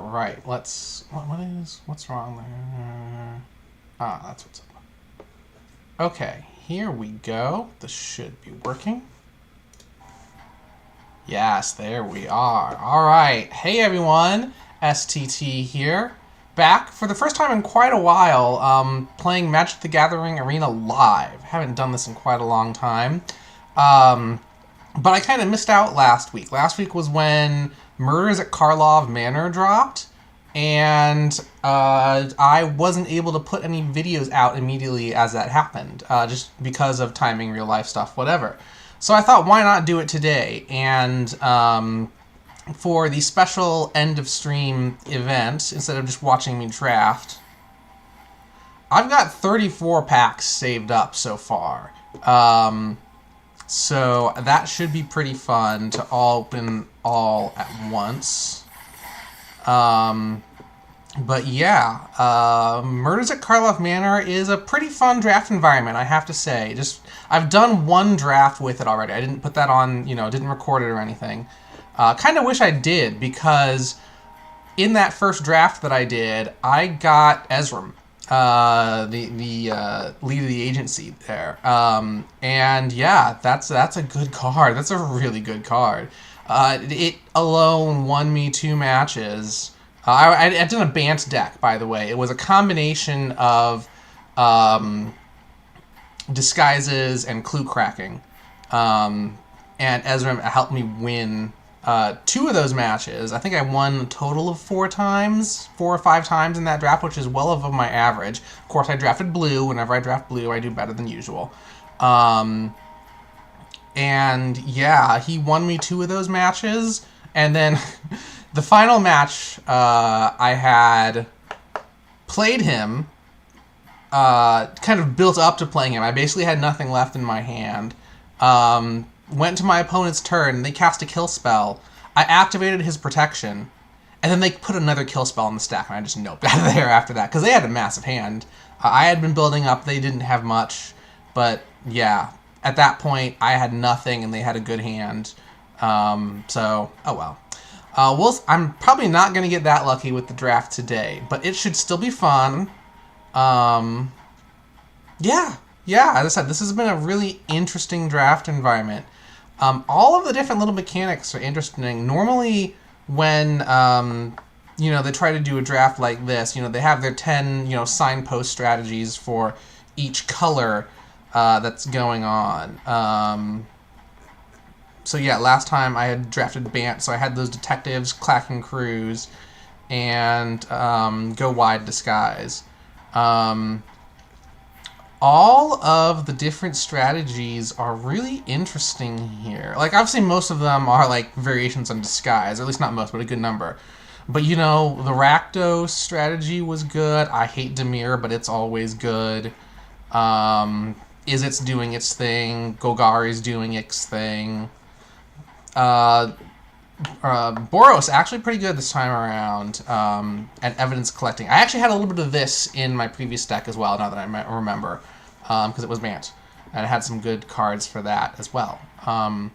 right, what's wrong there? Ah, that's what's up. Okay, here we go. This should be working. Yes, there we are. All right. Hey, everyone. STT here. Back for the first time in quite a while, playing Magic the Gathering Arena live. Haven't done this in quite a long time. But I kind of missed out last week. Last week was when Murders at Karlov Manor dropped, and I wasn't able to put any videos out immediately as that happened, just because of timing, real life stuff, whatever. So I thought, why not do it today? And for the special end of stream event, instead of just watching me draft, I've got 34 packs saved up so far. So that should be pretty fun to open all at once. But yeah, Murders at Karlov Manor is a pretty fun draft environment, I have to say. I've done one draft with it already. I didn't put that on, didn't record it or anything. Kind of wish I did, because in that first draft that I did, I got Ezram, the lead of the agency there. And yeah, that's a good card. That's a really good card. It alone won me 2 matches. I did a Bant deck, by the way. It was a combination of disguises and clue cracking. And Ezra helped me win 2 of those matches. I think I won a total of 4 or 5 times in that draft, which is well above my average. Of course, I drafted blue. Whenever I draft blue, I do better than usual. And yeah, he won me 2 of those matches. And then the final match, I had played him, kind of built up to playing him. I basically had nothing left in my hand. Went to my opponent's turn, they cast a kill spell. I activated his protection, and then they put another kill spell on the stack, and I just noped out of there after that, because they had a massive hand. I had been building up, they didn't have much, but yeah, at that point, I had nothing, and they had a good hand. So, oh well. I'm probably not going to get that lucky with the draft today, but it should still be fun. Yeah, as I said, this has been a really interesting draft environment. All of the different little mechanics are interesting. Normally, when they try to do a draft like this, they have their 10 signpost strategies for each color that's going on. So yeah, last time I had drafted Bant, so I had those detectives, Clacking Crews, and Go Wide Disguise. All of the different strategies are really interesting here. Like, obviously most of them are like variations on Disguise, or at least not most, but a good number. But the Rakdos strategy was good. I hate Dimir, but it's always good. Izzet's doing its thing. Golgari's doing its thing. Boros actually pretty good this time around at evidence collecting. I actually had a little bit of this in my previous deck as well, now that I remember, because it was Bant, and I had some good cards for that as well. I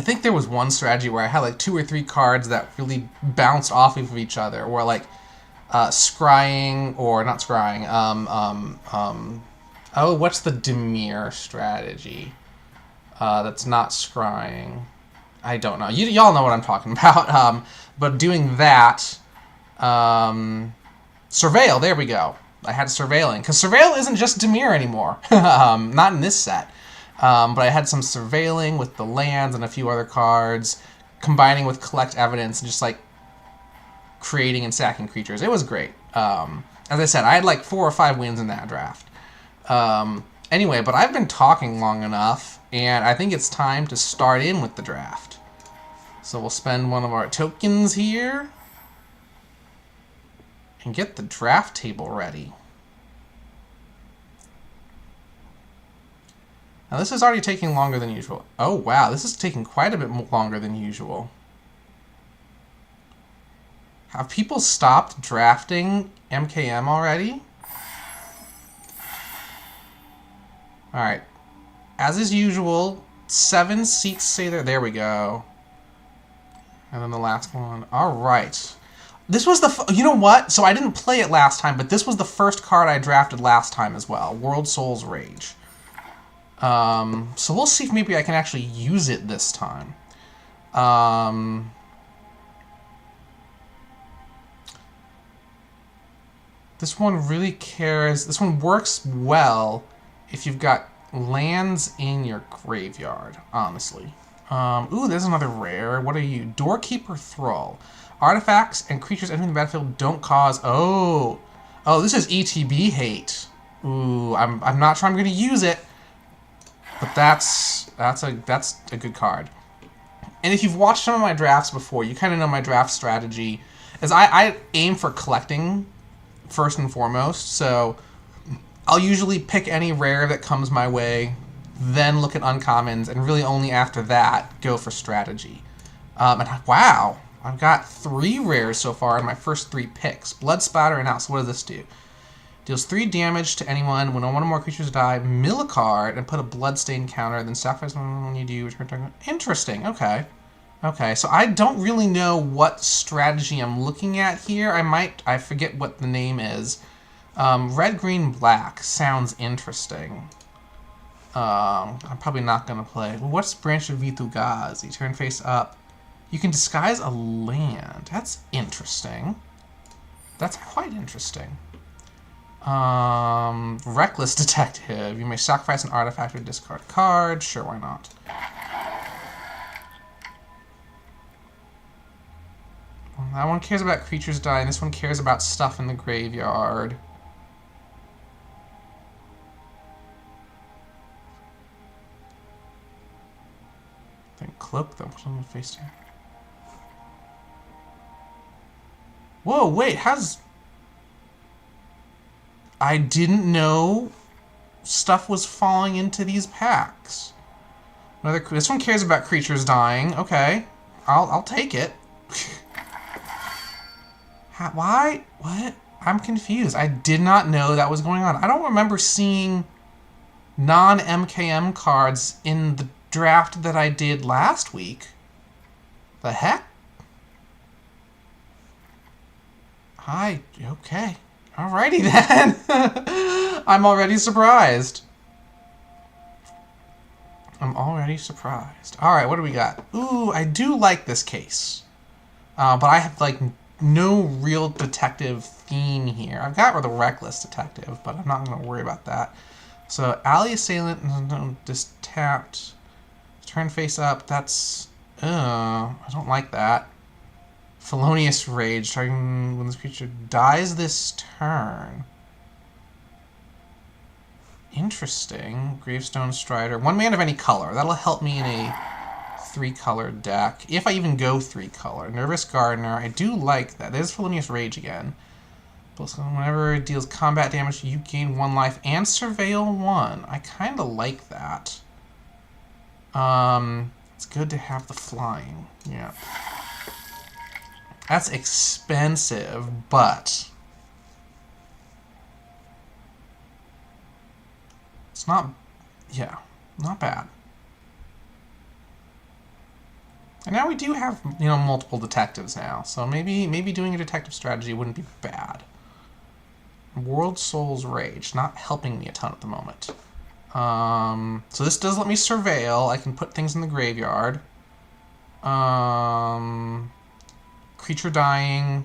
think there was one strategy where I had like 2 or 3 cards that really bounced off of each other, or like scrying, or not scrying. Oh, what's the Dimir strategy? That's not scrying. I don't know. Y'all know what I'm talking about. But doing that, Surveil, there we go. I had Surveiling, because Surveil isn't just Dimir anymore. Not in this set. But I had some Surveiling with the lands and a few other cards, combining with Collect Evidence, and just like creating and sacking creatures. It was great. As I said, I had like 4 or 5 wins in that draft. Anyway, but I've been talking long enough, and I think it's time to start in with the draft. So we'll spend one of our tokens here and get the draft table ready. Now this is already taking longer than usual. Oh wow, this is taking quite a bit longer than usual. Have people stopped drafting MKM already? Alright. As is usual, 7 seats say there. There we go. And then the last one. Alright. This was the... You know what? So I didn't play it last time, but this was the first card I drafted last time as well. World Soul's Rage. So we'll see if maybe I can actually use it this time. This one really cares. This one works well if you've got lands in your graveyard, honestly. Ooh, there's another rare. What are you? Doorkeeper Thrall. Artifacts and creatures entering the battlefield don't cause... Oh, this is ETB hate. Ooh, I'm not sure I'm going to use it, but that's a good card. And if you've watched some of my drafts before, you kind of know my draft strategy. Is I aim for collecting first and foremost, so I'll usually pick any rare that comes my way, then look at uncommons, and really only after that go for strategy. And wow, I've got 3 rares so far in my first 3 picks. Blood Spatter and out. So what does this do? Deals 3 damage to anyone when one or more creatures die. Mill a card and put a Bloodstain counter. Then sacrifice one when you do. Return target. Interesting. Okay. Okay. So I don't really know what strategy I'm looking at here. I forget what the name is. Red, green, black sounds interesting. I'm probably not gonna play. Well, what's Branch of Vithugazi? Turn face up. You can disguise a land. That's interesting. That's quite interesting. Reckless Detective. You may sacrifice an artifact or discard a card. Sure, why not? Well, that one cares about creatures dying. This one cares about stuff in the graveyard. Then cloak them. Put them on the face down. Whoa, wait, how's... I didn't know stuff was falling into these packs. This one cares about creatures dying. Okay, I'll take it. Why? What? I'm confused. I did not know that was going on. I don't remember seeing non-MKM cards in the draft that I did last week. The heck? Okay. Alrighty then. I'm already surprised. Alright, what do we got? Ooh, I do like this case. But I have, like, no real detective theme here. I've got the Reckless Detective, but I'm not going to worry about that. So, Alley Assailant, just tapped. Turn face up, that's... I don't like that. Felonious Rage, targeting when this creature dies this turn. Interesting. Gravestone Strider. 1 mana of any color. That'll help me in a 3-color deck. If I even go 3-color. Nervous Gardener. I do like that. There's Felonious Rage again. Whenever it deals combat damage, you gain 1 life and Surveil 1. I kind of like that. It's good to have the flying. Yeah. That's expensive, but it's not, yeah, not bad. And now we do have, multiple detectives now, so maybe doing a detective strategy wouldn't be bad. World Soul's Rage, not helping me a ton at the moment. So this does let me surveil. I can put things in the graveyard. Creature dying.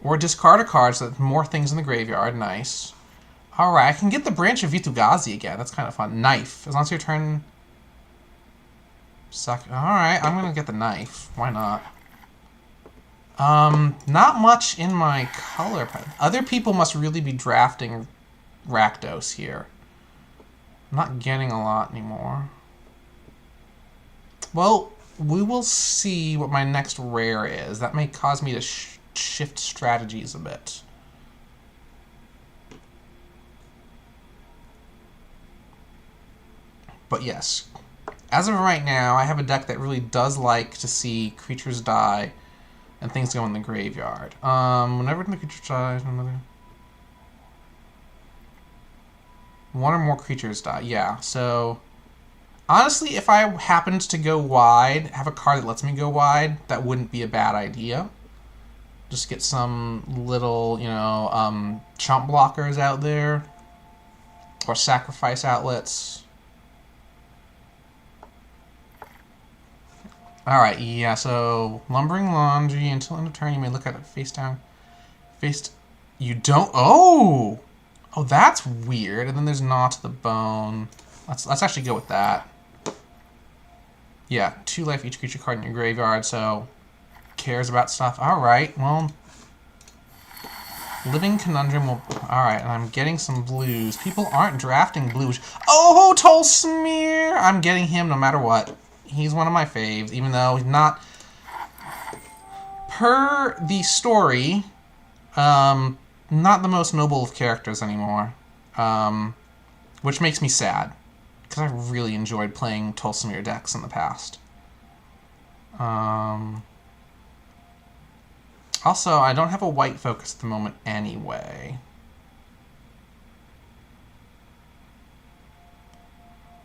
Or discard a card so that more things in the graveyard. Nice. Alright, I can get the Branch of Vithugazi again. That's kind of fun. Knife. As long as your turn... Alright, I'm gonna get the knife. Why not? Not much in my color palette. Other people must really be drafting Rakdos here. I'm not getting a lot anymore. Well, we will see what my next rare is. That may cause me to shift strategies a bit. But yes, as of right now, I have a deck that really does like to see creatures die and things go in the graveyard. Whenever the creature dies, one or more creatures die. Yeah, so Honestly, if I happened to go wide, have a card that lets me go wide, that wouldn't be a bad idea. Just get some little, chump blockers out there. Or sacrifice outlets. Alright, yeah, so Lumbering Laundry, until end of turn, you may look at it face down. You don't... Oh! Oh, that's weird. And then there's Gnaw to the Bone. Let's actually go with that. Yeah, 2 life each creature card in your graveyard, so cares about stuff. Alright, well, Living Conundrum will... Alright, and I'm getting some blues. People aren't drafting blues. Oh, Tolsmir! I'm getting him no matter what. He's one of my faves, even though he's not... Per the story, not the most noble of characters anymore. Which makes me sad. Because I really enjoyed playing Tolsmir decks in the past. Also, I don't have a white focus at the moment anyway.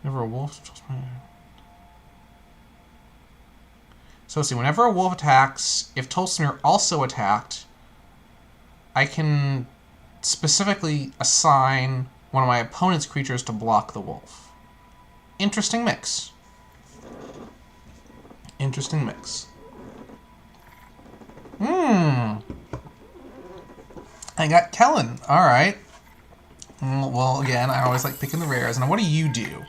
Whenever a wolf... So let's see, whenever a wolf attacks, if Tolsmir also attacked, I can specifically assign one of my opponent's creatures to block the wolf. Interesting mix. Interesting mix. I got Kellen. Alright. Well, again, I always like picking the rares. Now, what do you do?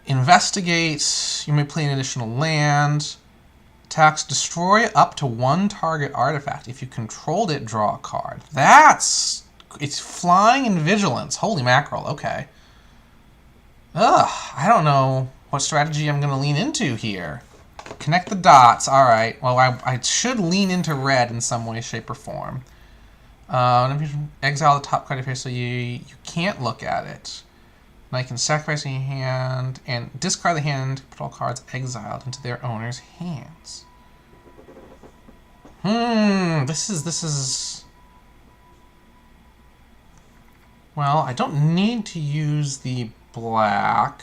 Investigate. You may play an additional land. Attacks. Destroy up to 1 target artifact. If you controlled it, draw a card. That's... It's flying and vigilance. Holy mackerel. Okay. Ugh. I don't know what strategy I'm going to lean into here. Connect the dots. Alright. Well, I should lean into red in some way, shape, or form. Exile the top card of your face so you can't look at it. Now you can sacrifice your hand and discard the hand, put all cards exiled into their owner's hands. This is... Well, I don't need to use the black.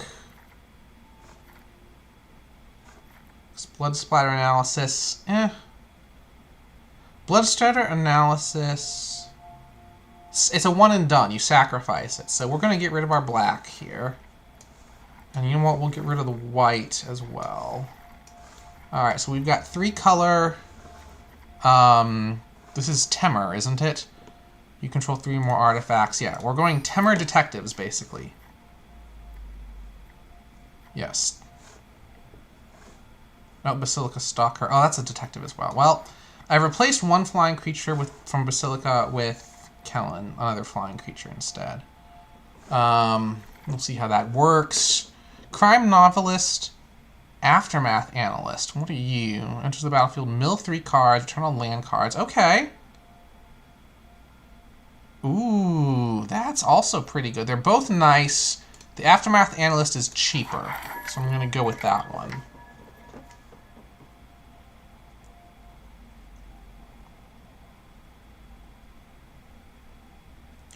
Blood Splatter Analysis, Blood Splatter Analysis, it's a one and done. You sacrifice it. So we're going to get rid of our black here. And you know what? We'll get rid of the white as well. Alright, so we've got 3 color. This is Temur, isn't it? You control 3 more artifacts. Yeah, we're going Temur Detectives, basically. Yes. No, Basilica Stalker. Oh, that's a detective as well. Well, I've replaced 1 flying creature from Basilica with Kellen, another flying creature instead. We'll see how that works. Crime Novelist, Aftermath Analyst. What are you? Enters the battlefield, mill 3 cards, return all land cards. Okay. Ooh, that's also pretty good. They're both nice. The Aftermath Analyst is cheaper, so I'm going to go with that one.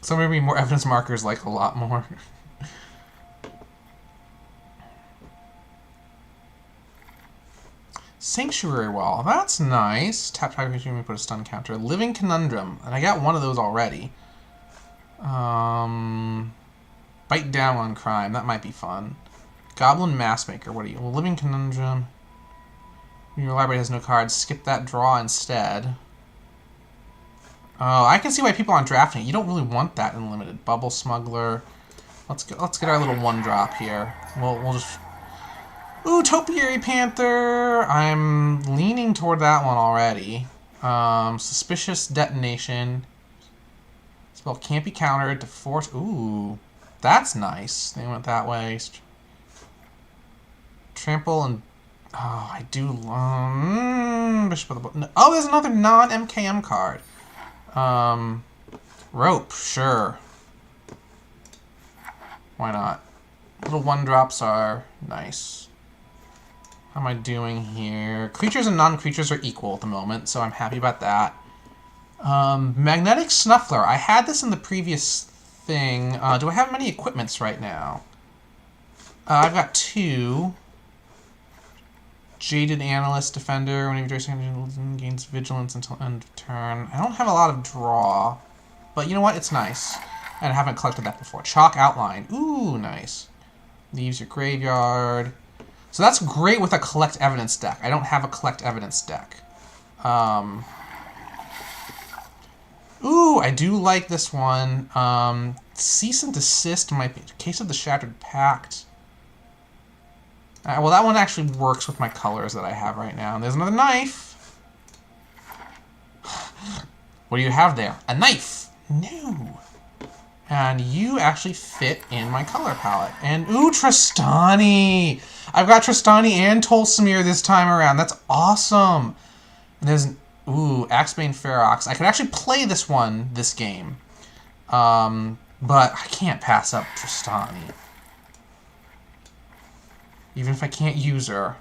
So maybe more evidence markers, like a lot more. Sanctuary Wall. That's nice. Tap target creature, we put a stun counter. Living Conundrum. And I got one of those already. Bite down on crime. That might be fun. Goblin Massmaker. What are you? Well, Living Conundrum. Your library has no cards. Skip that draw instead. Oh, I can see why people aren't drafting it. You don't really want that in limited. Bubble Smuggler. Let's get our little 1-drop here. We'll just... Ooh, Topiary Panther! I'm leaning toward that one already. Suspicious Detonation. Spell can't be countered to force... Ooh, that's nice. They went that way. Trample and... Oh, I do... Bishop of the... No, oh, there's another non-MKM card. Rope, sure. Why not? Little 1-drops are nice. How am I doing here? Creatures and non-creatures are equal at the moment, so I'm happy about that. Magnetic Snuffler. I had this in the previous thing. Do I have many equipments right now? I've got 2. Jaded Analyst, Defender. Whenever you gains Vigilance until end of turn. I don't have a lot of draw. But you know what? It's nice. And I haven't collected that before. Chalk Outline. Ooh, nice. Leaves your graveyard. So that's great with a Collect Evidence deck. I don't have a Collect Evidence deck. Ooh, I do like this one. Cease and Desist might be... Case of the Shattered Pact. Well, that one actually works with my colors that I have right now. And there's another knife. What do you have there? A knife! No. And you actually fit in my color palette. And, ooh, Tristani! I've got Tristani and Tolsimir this time around. That's awesome. And there's, ooh, Axebane Ferox. I could actually play this one, this game. But I can't pass up Tristani. Even if I can't use her,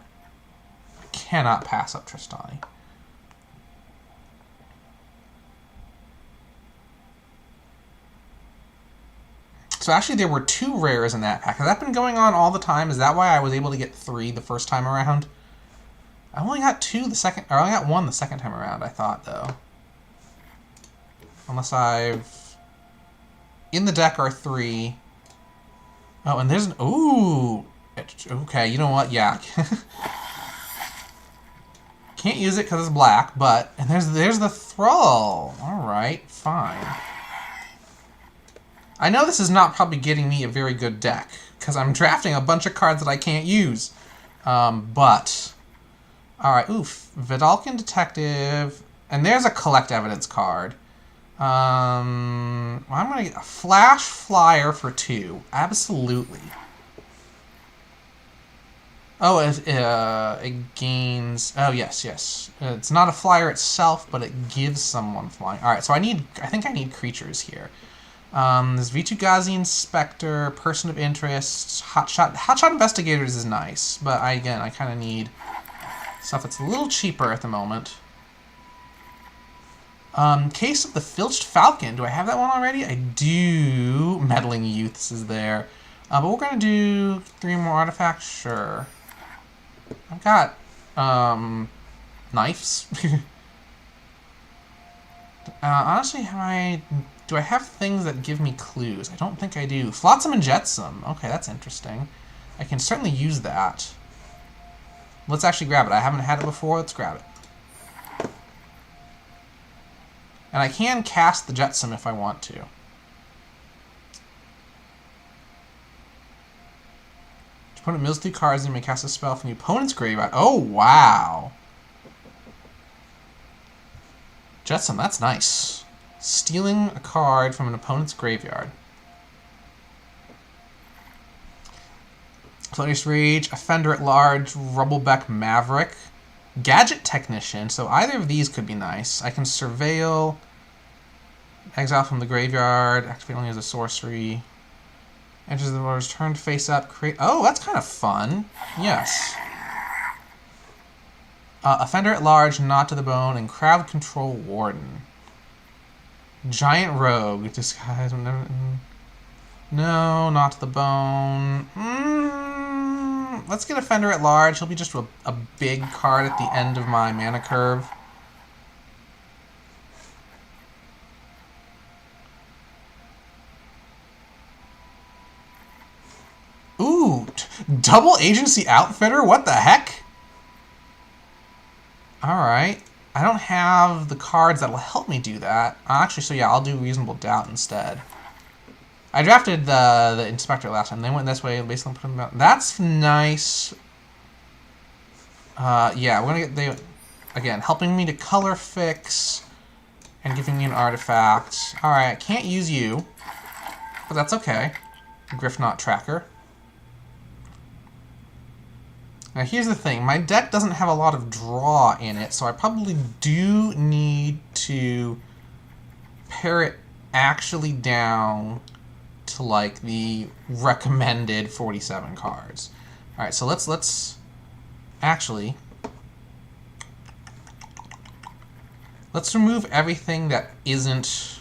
I cannot pass up Tristani. So actually there were 2 rares in that pack. Has that been going on all the time? Is that why I was able to get 3 the first time around? I only got 2 the second, or I only got 1 the second time around, I thought, though. Unless I've... In the deck are 3. Oh, and there's an... Ooh! Okay, you know what? Yeah. Can't use it because it's black, but... And there's the Thrall. Alright, fine. I know this is not probably getting me a very good deck, because I'm drafting a bunch of cards that I can't use. But... Alright, oof. Vidalcan Detective. And there's a Collect Evidence card. I'm going to get a Flash Flyer for 2. Absolutely. Oh, it gains... Oh, yes, yes. It's not a flyer itself, but it gives someone flying. Alright, so I think I need creatures here. There's Vitu-Ghazi Inspector, Person of Interest, Hotshot Investigators is nice, but again, I kind of need stuff that's a little cheaper at the moment. Case of the Filched Falcon. Do I have that one already? I do. Meddling Youths is there. But we're going to do 3 more artifacts? Sure. I've got, knives. Honestly, do I have things that give me clues? I don't think I do. Flotsam and Jetsam. Okay, that's interesting. I can certainly use that. Let's actually grab it. I haven't had it before. Let's grab it. And I can cast the Jetsam if I want to. Opponent mills 2 cards and you may cast a spell from the opponent's graveyard. Oh, wow. Jetsam, that's nice. Stealing a card from an opponent's graveyard. Floater's Rage, Offender at Large, Rubblebeck Maverick, Gadget Technician. So either of these could be nice. I can Surveil, exile from the graveyard, activate only as a sorcery. Enters the voters, turn face up, create... Oh, that's kind of fun. Yes. Offender at Large, Not to the Bone, and Crowd Control Warden. Giant Rogue, disguise... No, Not to the Bone. Let's get Offender at Large. He'll be just a big card at the end of my mana curve. Ooh, double agency outfitter? What the heck? Alright. I don't have the cards that'll help me do that. Actually, so yeah, I'll do Reasonable Doubt instead. I drafted the Inspector last time. They went this way, basically put them out. That's nice. Yeah, we're gonna get again, helping me to color fix and giving me an artifact. Alright, I can't use you, but that's okay. Griffknot Tracker. Now here's the thing, my deck doesn't have a lot of draw in it, so I probably do need to pare it actually down to like the recommended 47 cards. Alright, so let's actually let's remove everything that isn't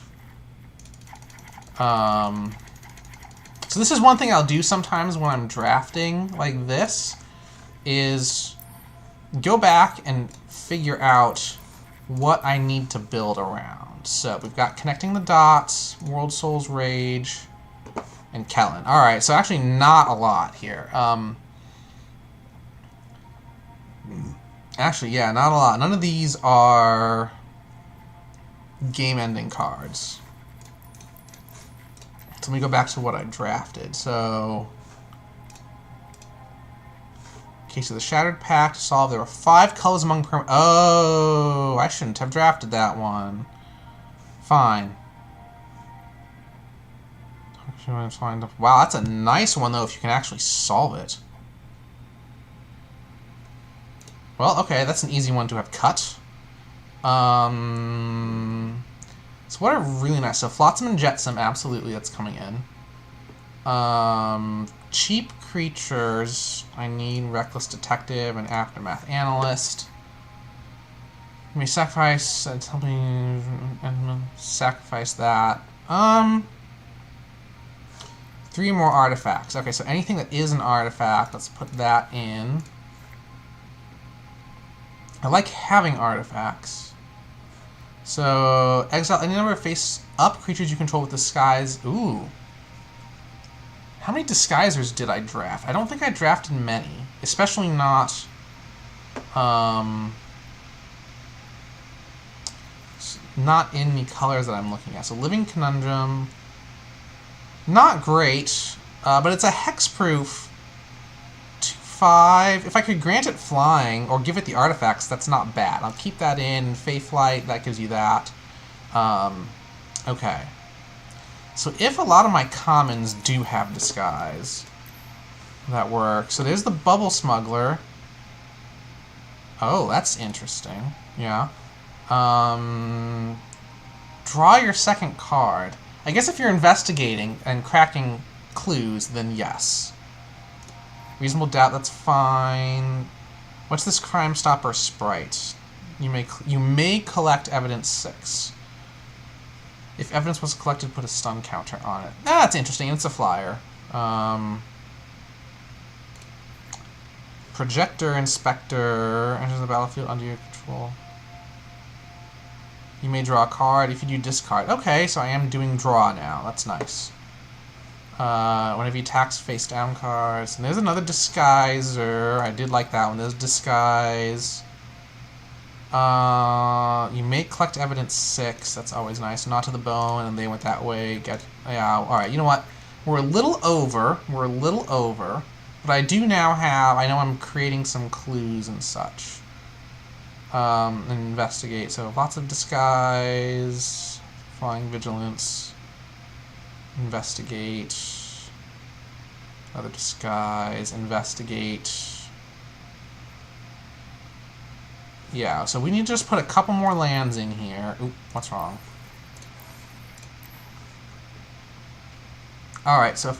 so So this is one thing I'll do sometimes when I'm drafting like this, is go back and figure out what I need to build around. So we've got Connecting the Dots, World Soul's Rage, and Kellen. Alright, so actually not a lot here. Actually, yeah, not a lot. None of these are game-ending cards. So let me go back to what I drafted. So, Case of the Shattered Pact, solved. There were 5 colors among oh, I shouldn't have drafted that one. Fine. Wow, that's a nice one, though, if you can actually solve it. Well, okay, that's an easy one to have cut. So what are really nice? So Flotsam and Jetsam, absolutely, that's coming in. Cheap creatures, I need Reckless Detective and Aftermath Analyst. You may sacrifice something and sacrifice that. 3 more artifacts. Okay, so anything that is an artifact, let's put that in. I like having artifacts. So, exile any number of face-up creatures you control with disguise. Ooh. How many disguisers did I draft? I don't think I drafted many. Especially not... not in the colors that I'm looking at. So, Living Conundrum... Not great, but it's a hexproof 2/5. If I could grant it flying or give it the artifacts, that's not bad. I'll keep that in. Faithlight, that gives you that. Okay. So if a lot of my commons do have disguise, that works. So there's the Bubble Smuggler. Oh, that's interesting. Yeah. Draw your second card. I guess if you're investigating and cracking clues, then yes. Reasonable Doubt, that's fine. What's this Crime Stopper Sprite? You may collect evidence 6. If evidence was collected, put a stun counter on it. Ah, that's interesting. It's a flyer. Projector Inspector enters the battlefield under your control. You may draw a card if you do discard. Okay, so I am doing draw now. That's nice. Whenever you attacks face-down cards. And there's another Disguiser. I did like that one. There's Disguise. You may collect evidence 6. That's always nice. Not to the bone, and they went that way. Yeah, alright, you know what? We're a little over. But I do now have... I know I'm creating some clues and such. Investigate. So lots of disguise, flying vigilance, investigate, other disguise, investigate. Yeah, so we need to just put a couple more lands in here. Oop, what's wrong? Alright, so if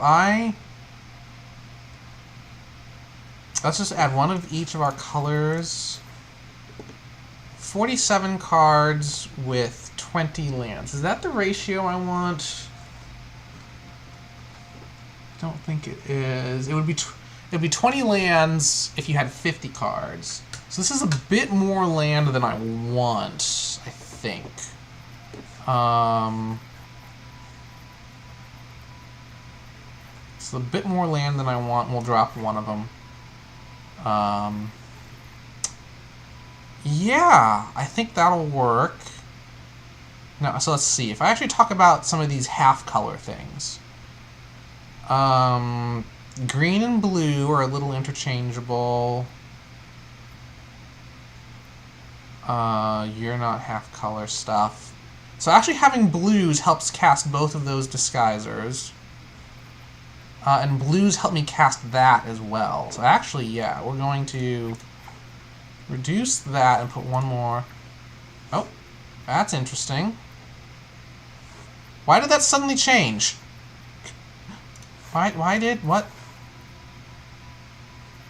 let's just add one of each of our colors. 47 cards with 20 lands. Is that the ratio I want? I don't think it is. It would be 20 lands if you had 50 cards. So this is a bit more land than I want, I think. It's a bit more land than I want. We'll drop one of them. Yeah, I think that'll work. No, so let's see. If I actually talk about some of these half-color things. Green and blue are a little interchangeable. You're not half-color stuff. So actually having blues helps cast both of those disguisers. And blues help me cast that as well. So actually, yeah, we're going to reduce that and put one more. Oh, that's interesting. Why did that suddenly change? What?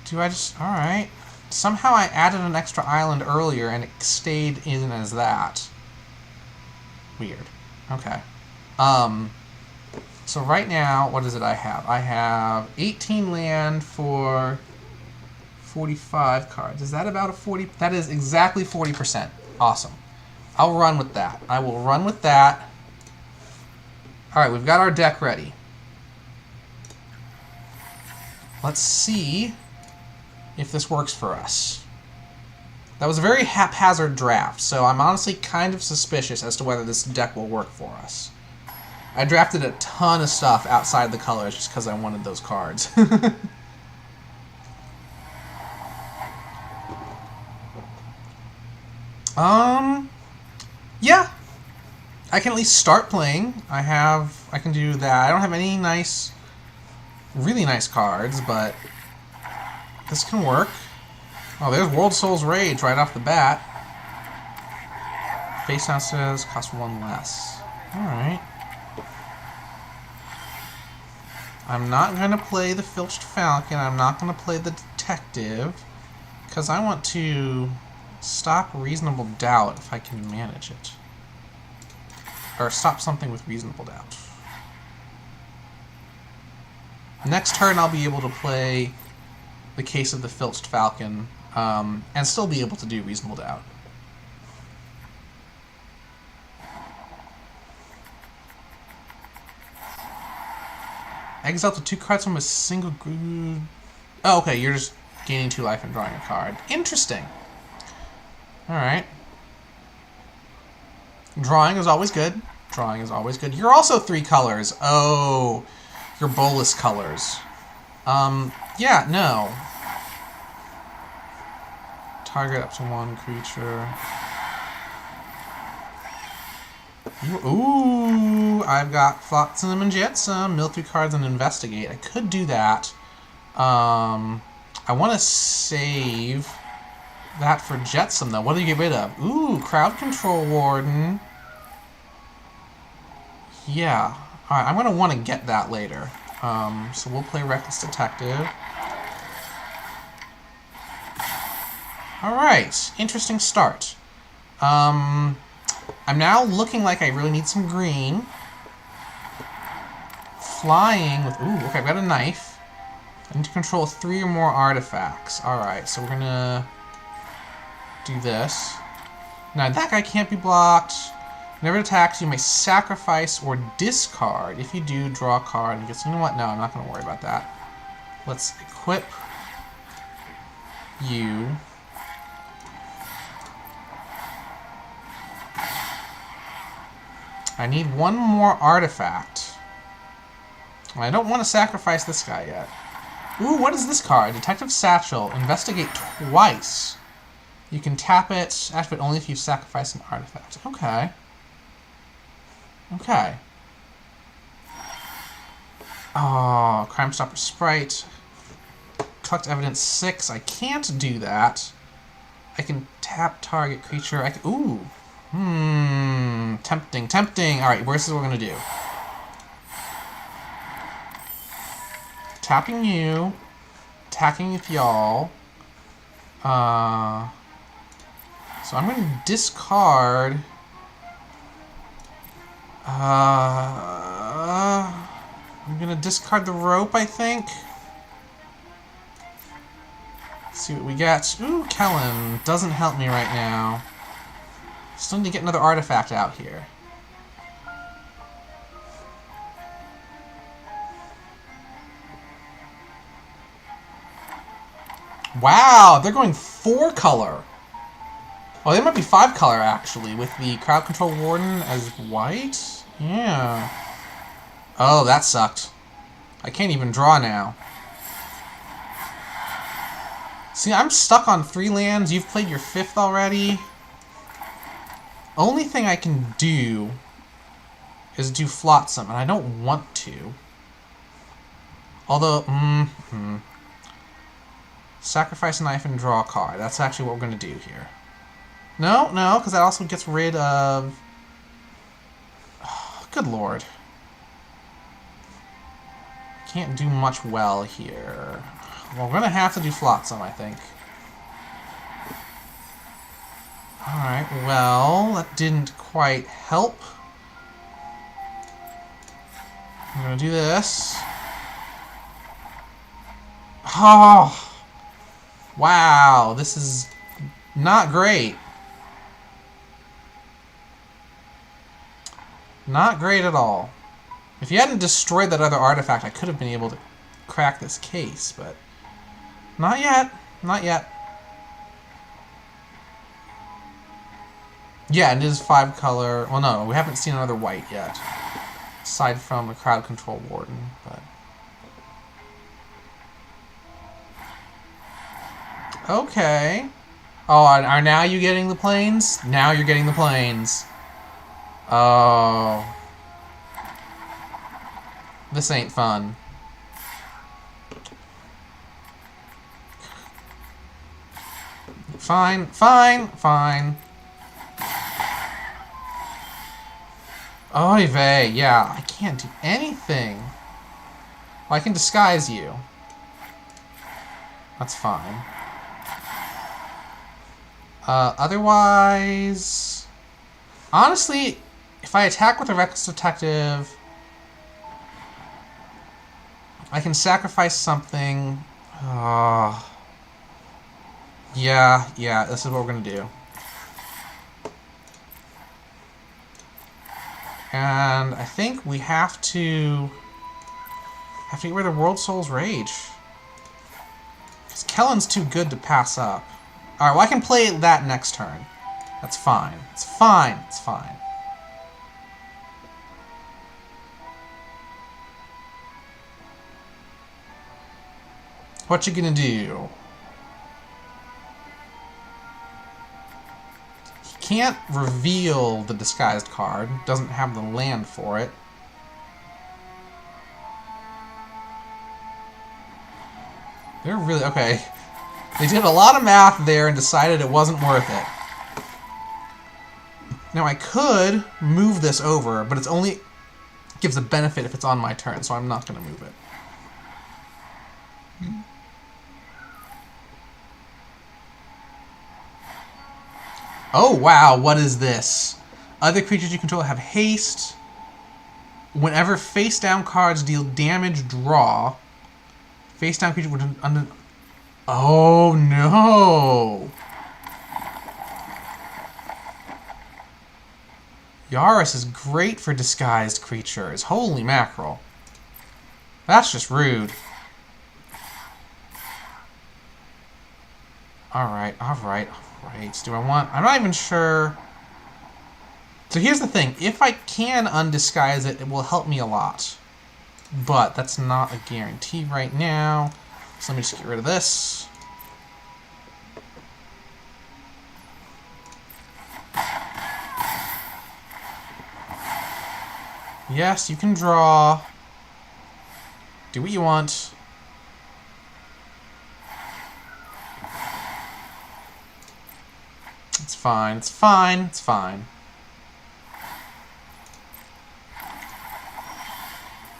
Do I just... Alright. Somehow I added an extra island earlier and it stayed in as that. Weird. Okay. So right now, what is it I have? I have 18 land for 45 cards. Is that about a 40? That is exactly 40%. Awesome. I'll run with that. I will run with that. All right, we've got our deck ready. Let's see if this works for us. That was a very haphazard draft, so I'm honestly kind of suspicious as to whether this deck will work for us. I drafted a ton of stuff outside the colors just because I wanted those cards. Yeah. I can at least start playing. I can do that. I don't have any really nice cards, but this can work. Oh, there's World Soul's Rage right off the bat. Face down says cost 1 less. Alright. I'm not going to play the Filched Falcon. I'm not going to play the Detective. Because I want to stop Reasonable Doubt if I can manage it. Or stop something with Reasonable Doubt. Next turn I'll be able to play the Case of the Filched Falcon and still be able to do Reasonable Doubt. Exile to 2 cards from a single group. Oh, okay, you're just gaining 2 life and drawing a card. Interesting. Alright. Drawing is always good. Drawing is always good. You're also 3 colors. Oh, you're bolus colors. Yeah, no. Target up to 1 creature. Ooh, I've got Flotsam and Jetsam. Mill 3 cards and investigate. I could do that. I want to save that for Jetsam, though. What do you get rid of? Ooh, Crowd Control Warden. Yeah. Alright, I'm going to want to get that later. So we'll play Reckless Detective. Alright, interesting start. I'm now looking like I really need some green. Flying with... Ooh, okay, I've got a knife. I need to control 3 or more artifacts. Alright, so we're going to do this. Now, that guy can't be blocked. Whenever it attacks, you may sacrifice or discard. If you do, draw a card. Because, you know what? No, I'm not going to worry about that. Let's equip you. I need 1 more artifact. I don't want to sacrifice this guy yet. Ooh, what is this card? Detective Satchel. Investigate twice. You can tap it, activate only if you sacrifice an artifact. Okay. Okay. Oh, Crime Stopper Sprite. Collect Evidence 6. I can't do that. I can tap target creature. I can, ooh. Tempting, tempting. Alright, this is what we're going to do. Tapping you. Attacking with y'all. So I'm going to discard... I'm going to discard the rope, I think. Let's see what we get. Ooh, Kellen. Doesn't help me right now. Still need to get another artifact out here. Wow, they're going 4 color. Well, they might be 5 color, actually, with the Crowd Control Warden as white. Yeah. Oh, that sucked. I can't even draw now. See, I'm stuck on 3 lands. You've played your 5th already. Only thing I can do is do Flotsam, and I don't want to. Although, sacrifice a knife and draw a card. That's actually what we're going to do here. No, no, because that also gets rid of... Oh, good lord. Can't do much well here. Well, we're going to have to do Flotsam, I think. Alright, well, that didn't quite help. I'm gonna do this. Oh! Wow, this is not great. Not great at all. If you hadn't destroyed that other artifact, I could have been able to crack this case, but not yet. Not yet. Yeah, it is 5-color. Well, no, we haven't seen another white yet. Aside from a crowd control warden, but... Okay. Oh, are now you getting the planes? Now you're getting the planes. Oh. This ain't fun. Fine, fine, fine. Oy vey, yeah, I can't do anything. Well, I can disguise you. That's fine. Otherwise... Honestly, if I attack with a Reckless Detective, I can sacrifice something. Yeah, this is what we're gonna do. And I think we have to get rid of World Soul's Rage. Because Kellen's too good to pass up. Alright, well I can play that next turn. That's fine. It's fine. It's fine. What you gonna do? He can't reveal the disguised card. Doesn't have the land for it. They're really... Okay. They did a lot of math there and decided it wasn't worth it. Now I could move this over, but it's only gives a benefit if it's on my turn, so I'm not going to move it. Oh wow, what is this? Other creatures you control have haste. Whenever face down cards deal damage, draw. Face down creature would under... Oh no! Yaris is great for disguised creatures. Holy mackerel. That's just rude. Alright, alright, alright. Do I want... I'm not even sure... So here's the thing. If I can undisguise it, it will help me a lot. But that's not a guarantee right now. So let me just get rid of this. Yes, you can draw. Do what you want. It's fine, it's fine, it's fine.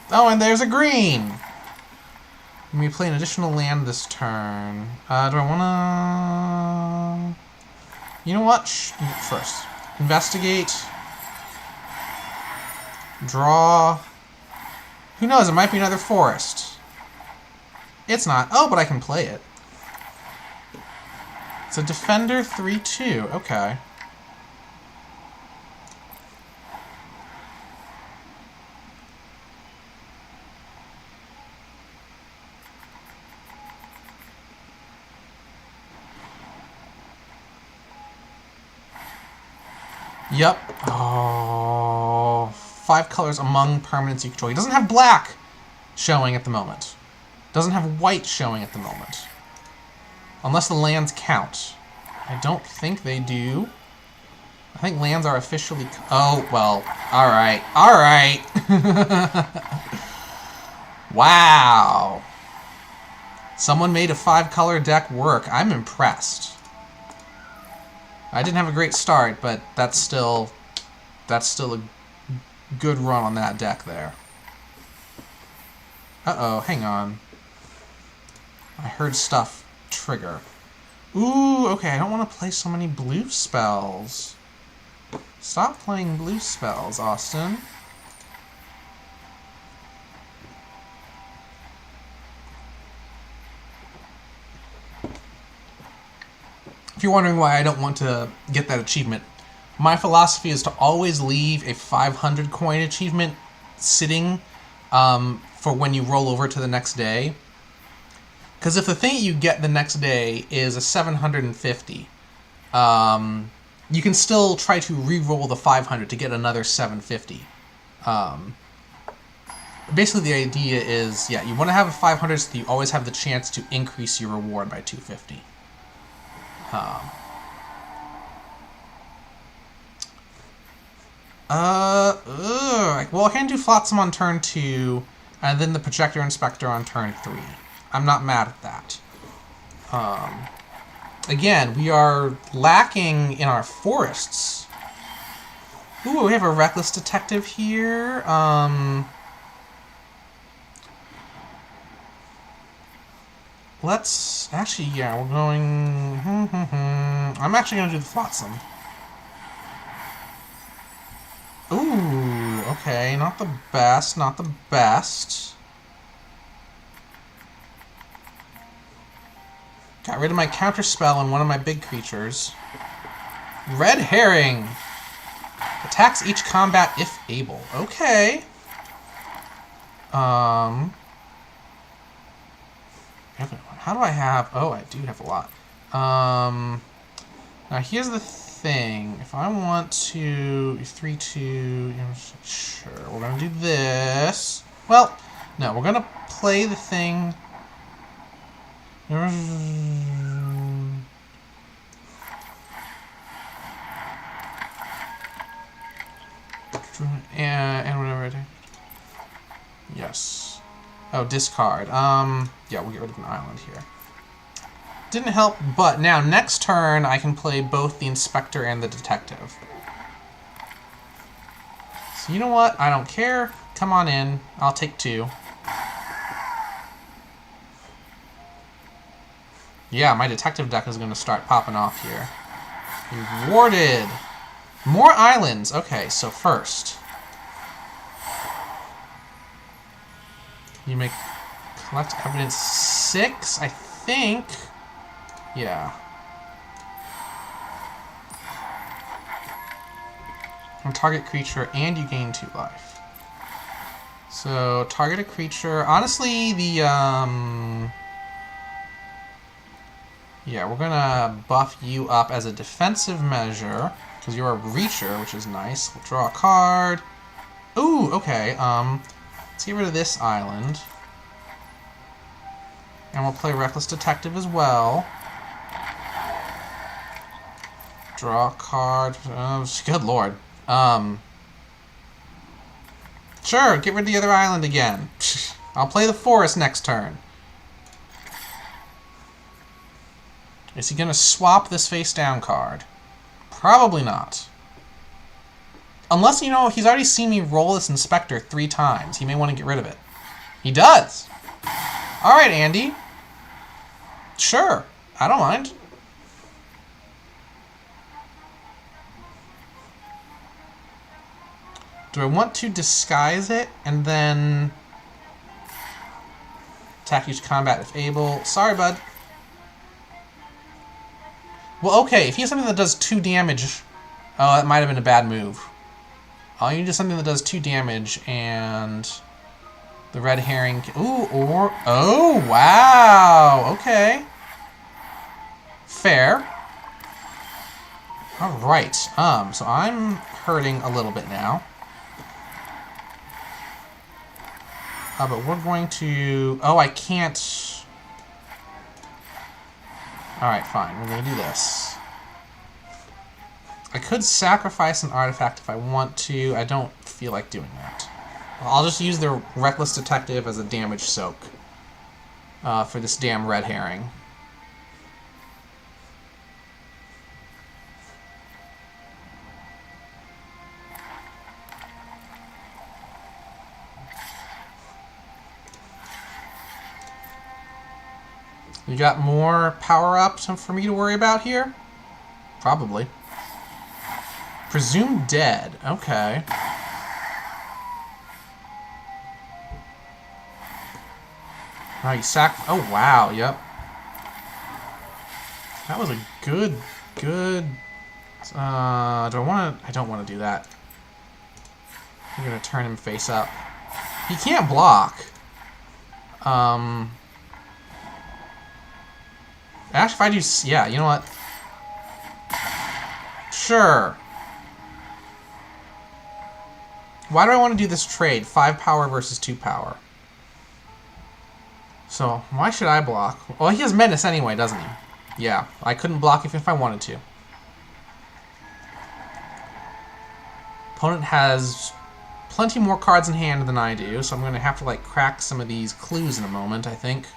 Oh, and there's a green! Let me play an additional land this turn. Do I wanna... You know what? First. Investigate. Draw. Who knows? It might be another forest. It's not. Oh, but I can play it. It's a Defender 3/2. Okay. Yep. Oh, 5 colors among permanents you control. He doesn't have black showing at the moment. Doesn't have white showing at the moment. Unless the lands count. I don't think they do. I think lands are officially... Oh, well. Alright. Alright. Wow. Someone made a 5-color deck work. I'm impressed. I didn't have a great start, but that's still a good run on that deck there. Uh-oh, hang on. I heard stuff trigger. Ooh, okay, I don't want to play so many blue spells. Stop playing blue spells, Austin. you're wondering why I don't want to get that achievement, my philosophy is to always leave a 500 coin achievement sitting for when you roll over to the next day. Because if the thing you get the next day is a 750, you can still try to re-roll the 500 to get another 750. Basically, the idea is, yeah, you want to have a 500 so that you always have the chance to increase your reward by 250. Well, I can do Flotsam on turn 2, and then the Projector Inspector on turn 3. I'm not mad at that. Again, we are lacking in our forests. Ooh, we have a Reckless Detective here. Let's... Actually, yeah, we're going... I'm actually going to do the Flotsam. Ooh, okay, not the best, not the best. Got rid of my counter spell on one of my big creatures. Red Herring! Attacks each combat if able. Okay. How do I have... Oh, I do have a lot. Now here's the thing. If I want to... 3-2... Sure, we're going to do this. Well, no, we're going to play the thing... And whatever I do. Yes. Oh, discard. Yeah, we'll get rid of an island here. Didn't help, but now next turn I can play both the Inspector and the Detective. So you know what? I don't care. Come on in. I'll take 2. Yeah, my Detective deck is going to start popping off here. Rewarded! More islands! Okay, so first... You make... Collect evidence 6, I think. Yeah. On target creature, and you gain 2 life. So, target a creature... Honestly, the, yeah, we're gonna buff you up as a defensive measure, because you're a Reacher, which is nice. We'll draw a card. Ooh, okay, let's get rid of this island. And we'll play Reckless Detective as well. Draw a card. Good lord. Sure, get rid of the other island again. I'll play the forest next turn. Is he going to swap this face-down card? Probably not. Unless, you know, he's already seen me roll this Inspector 3 times. He may want to get rid of it. He does! Alright, Andy. Sure. I don't mind. Do I want to disguise it and then attack each combat if able? Sorry, bud. Well, okay, if he has something that does 2 damage... Oh, that might have been a bad move. All you need is something that does 2 damage, and... The Red Herring... Ooh, or... Oh, wow! Okay. Fair. Alright, so I'm hurting a little bit now. But we're going to... Oh, I can't... Alright, fine. We're going to do this. I could sacrifice an artifact if I want to. I don't feel like doing that. I'll just use the Reckless Detective as a damage soak for this damn Red Herring. You got more power-ups for me to worry about here? Probably. Presumed dead. Okay. Oh, you oh, wow. Yep. That was a good good. Do I want to? I don't want to do that. I'm gonna turn him face up. He can't block. Actually, if I do, yeah, you know what? Sure. Why do I want to do this trade? 5 power versus 2 power. So, why should I block? Well, he has Menace anyway, doesn't he? Yeah, I couldn't block if I wanted to. Opponent has plenty more cards in hand than I do, so I'm going to have to, like, crack some of these clues in a moment, I think.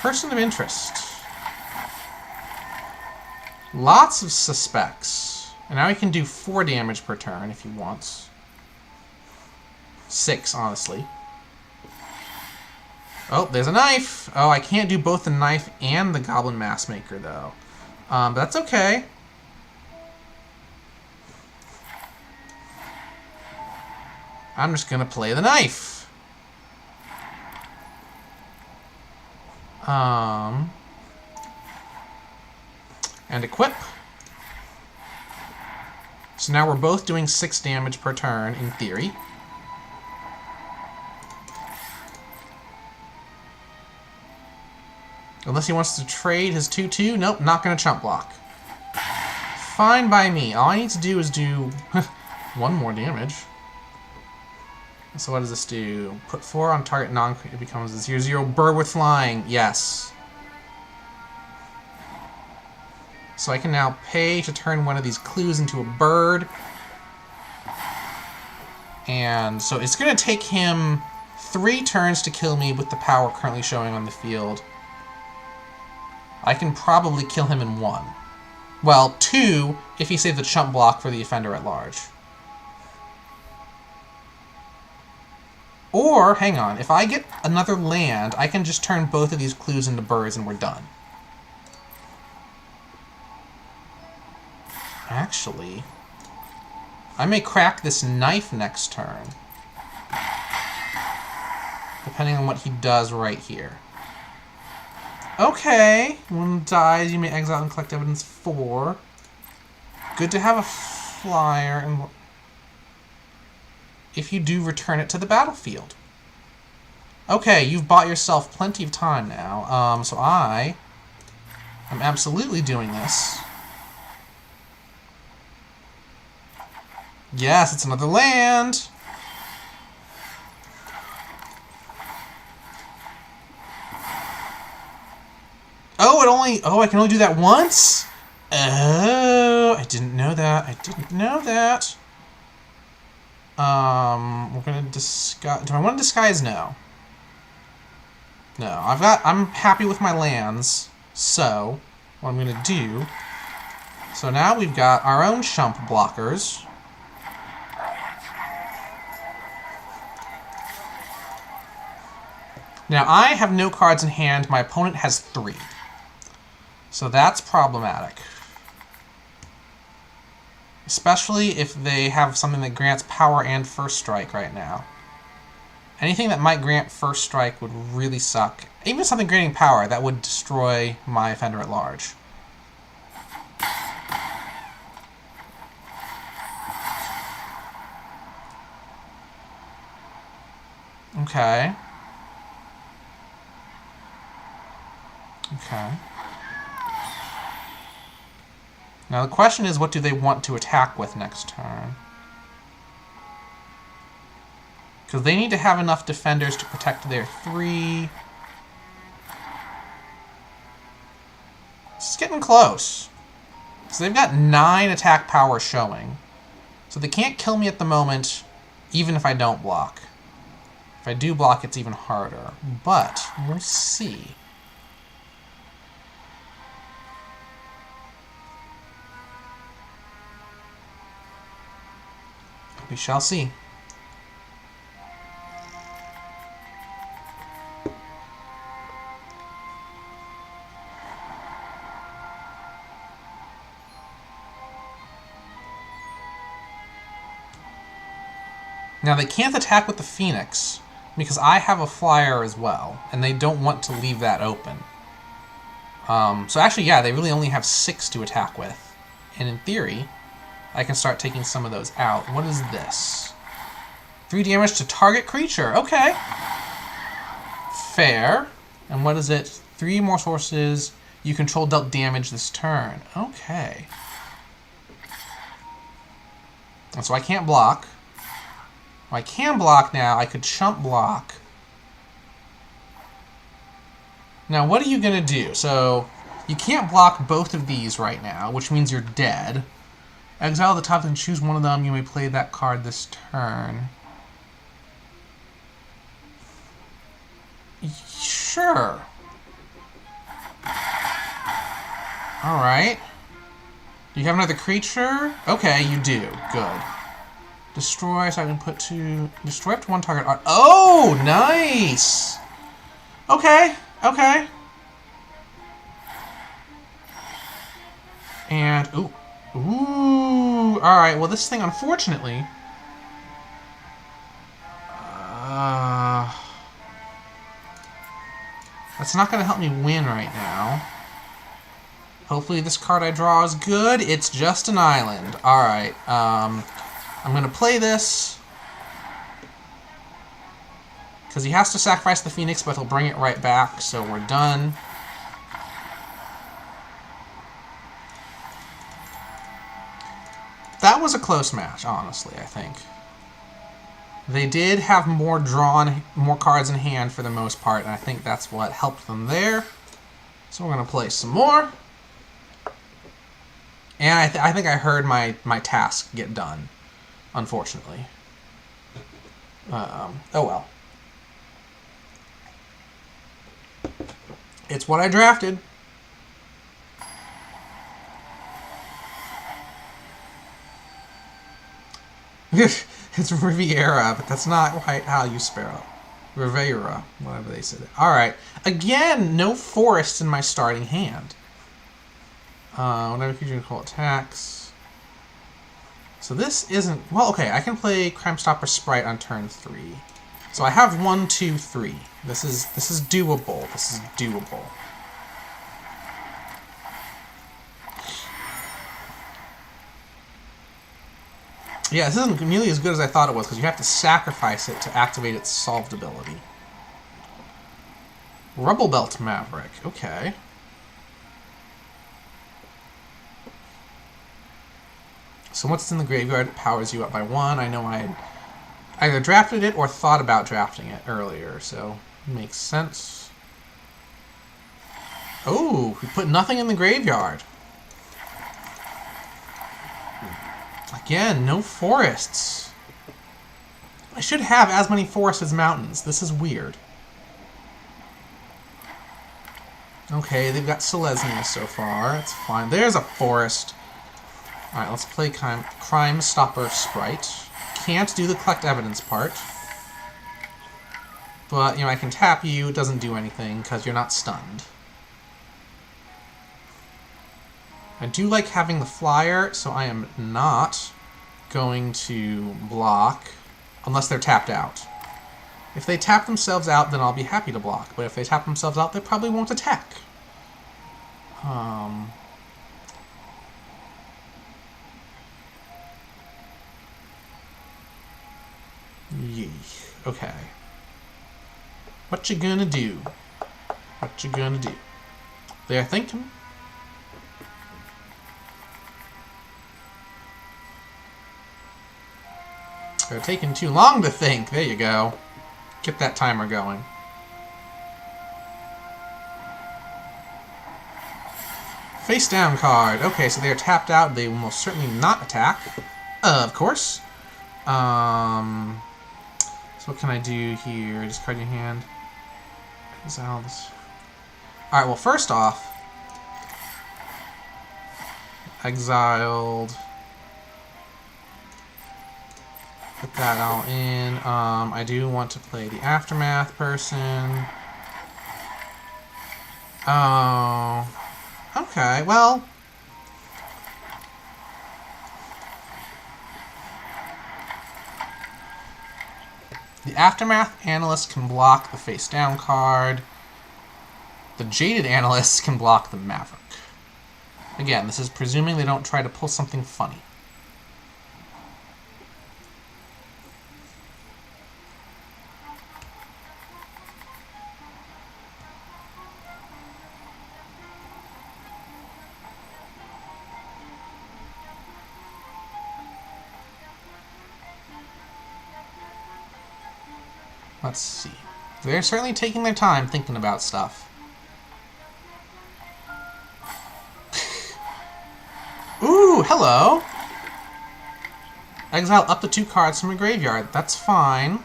Person of interest. Lots of suspects. And now he can do 4 damage per turn if he wants. 6, honestly. Oh, there's a knife! Oh, I can't do both the knife and the Goblin Maskmaker, though. But that's okay. I'm just gonna play the knife. And equip. So now we're both doing 6 damage per turn, in theory. Unless he wants to trade his 2/2. Nope, not going to chump block. Fine by me. All I need to do is do 1 more damage. So what does this do? Put 4 on target it becomes a 0/0 bird with flying. Yes. So I can now pay to turn one of these clues into a bird. And so it's going to take him 3 turns to kill me with the power currently showing on the field. I can probably kill him in 1. Well, 2 if he saves the chump block for the offender at large. Or, hang on, if I get another land, I can just turn both of these clues into birds and we're done. Actually, I may crack this knife next turn. Depending on what he does right here. Okay, when dies, you may exile and collect evidence 4. Good to have a flyer, and if you do, return it to the battlefield. Okay, you've bought yourself plenty of time now. So I am absolutely doing this. Yes, it's another land. Oh, I can only do that once? Oh, I didn't know that. I didn't know that. We're gonna disguise. Do I want to disguise? No. No, I'm happy with my lands. So, what I'm gonna do. So now we've got our own chump blockers. Now, I have no cards in hand. My opponent has 3. So that's problematic. Especially if they have something that grants power and first strike right now. Anything that might grant first strike would really suck. Even something granting power, that would destroy my offender at large. Okay. Okay. Now the question is, what do they want to attack with next turn? Because they need to have enough defenders to protect their 3. It's getting close. So they've got 9 attack power showing. So they can't kill me at the moment, even if I don't block. If I do block, it's even harder. But we'll see. We shall see. Now they can't attack with the Phoenix because I have a flyer as well, and they don't want to leave that open. So actually, yeah, they really only have 6 to attack with. And in theory, I can start taking some of those out. What is this? 3 damage to target creature. Okay. Fair. And what is it? 3 more sources you control dealt damage this turn. Okay. And so I can't block. I can block now. I could chump block. Now, what are you going to do? So, you can't block both of these right now, which means you're dead. Exile the top and choose one of them. You may play that card this turn. Sure. Alright. Do you have another creature? Okay, you do. Good. Destroy, so I can put 2... Destroy up to 1 target. Oh, nice! Okay, okay. And, ooh. Ooh. Alright, well this thing, unfortunately... that's not going to help me win right now. Hopefully this card I draw is good. It's just an island. Alright, I'm going to play this. Because he has to sacrifice the Phoenix, but he'll bring it right back, so we're done. That was a close match, honestly, I think. They did have more cards in hand for the most part, and I think that's what helped them there. So we're going to play some more. And I think I heard my task get done, unfortunately. Oh well. It's what I drafted. It's Riviera, but that's not quite how you spell it. Riviera, whatever they said. Alright. Again, no forests in my starting hand. Whenever creature control attacks. So this isn't... Well, okay, I can play Crime Stopper Sprite on turn 3. So I have 1, 2, 3. This is doable. This is doable. Yeah, this isn't nearly as good as I thought it was, because you have to sacrifice it to activate its solved ability. Rubble Belt Maverick. Okay. So what's in the graveyard? It powers you up by 1. I know I had either drafted it or thought about drafting it earlier, so it makes sense. Oh, we put nothing in the graveyard. Again, no forests. I should have as many forests as mountains. This is weird. Okay, they've got Selesnya so far. That's fine. There's a forest. Alright, let's play Crime Stopper Sprite. Can't do the collect evidence part. But, you know, I can tap you. It doesn't do anything because you're not stunned. I do like having the flyer, so I am not going to block unless they're tapped out. If they tap themselves out, then I'll be happy to block. But if they tap themselves out, they probably won't attack. Yee. Okay. What you gonna do? What you gonna do? They're thinking. They're taking too long to think. There you go. Get that timer going. Face down card. Okay, so they're tapped out. They will most certainly not attack. Of course. So what can I do here? Discard your hand. Exile this. Alright, well, first off, exiled. Put that all in. I do want to play the Aftermath person. Oh. Okay, well. The Aftermath Analyst can block the face down card. the Jaded Analysts can block the Maverick. Again, this is presuming they don't try to pull something funny. Let's see. They're certainly taking their time thinking about stuff. Ooh, hello! Exile up to 2 cards from a graveyard. That's fine.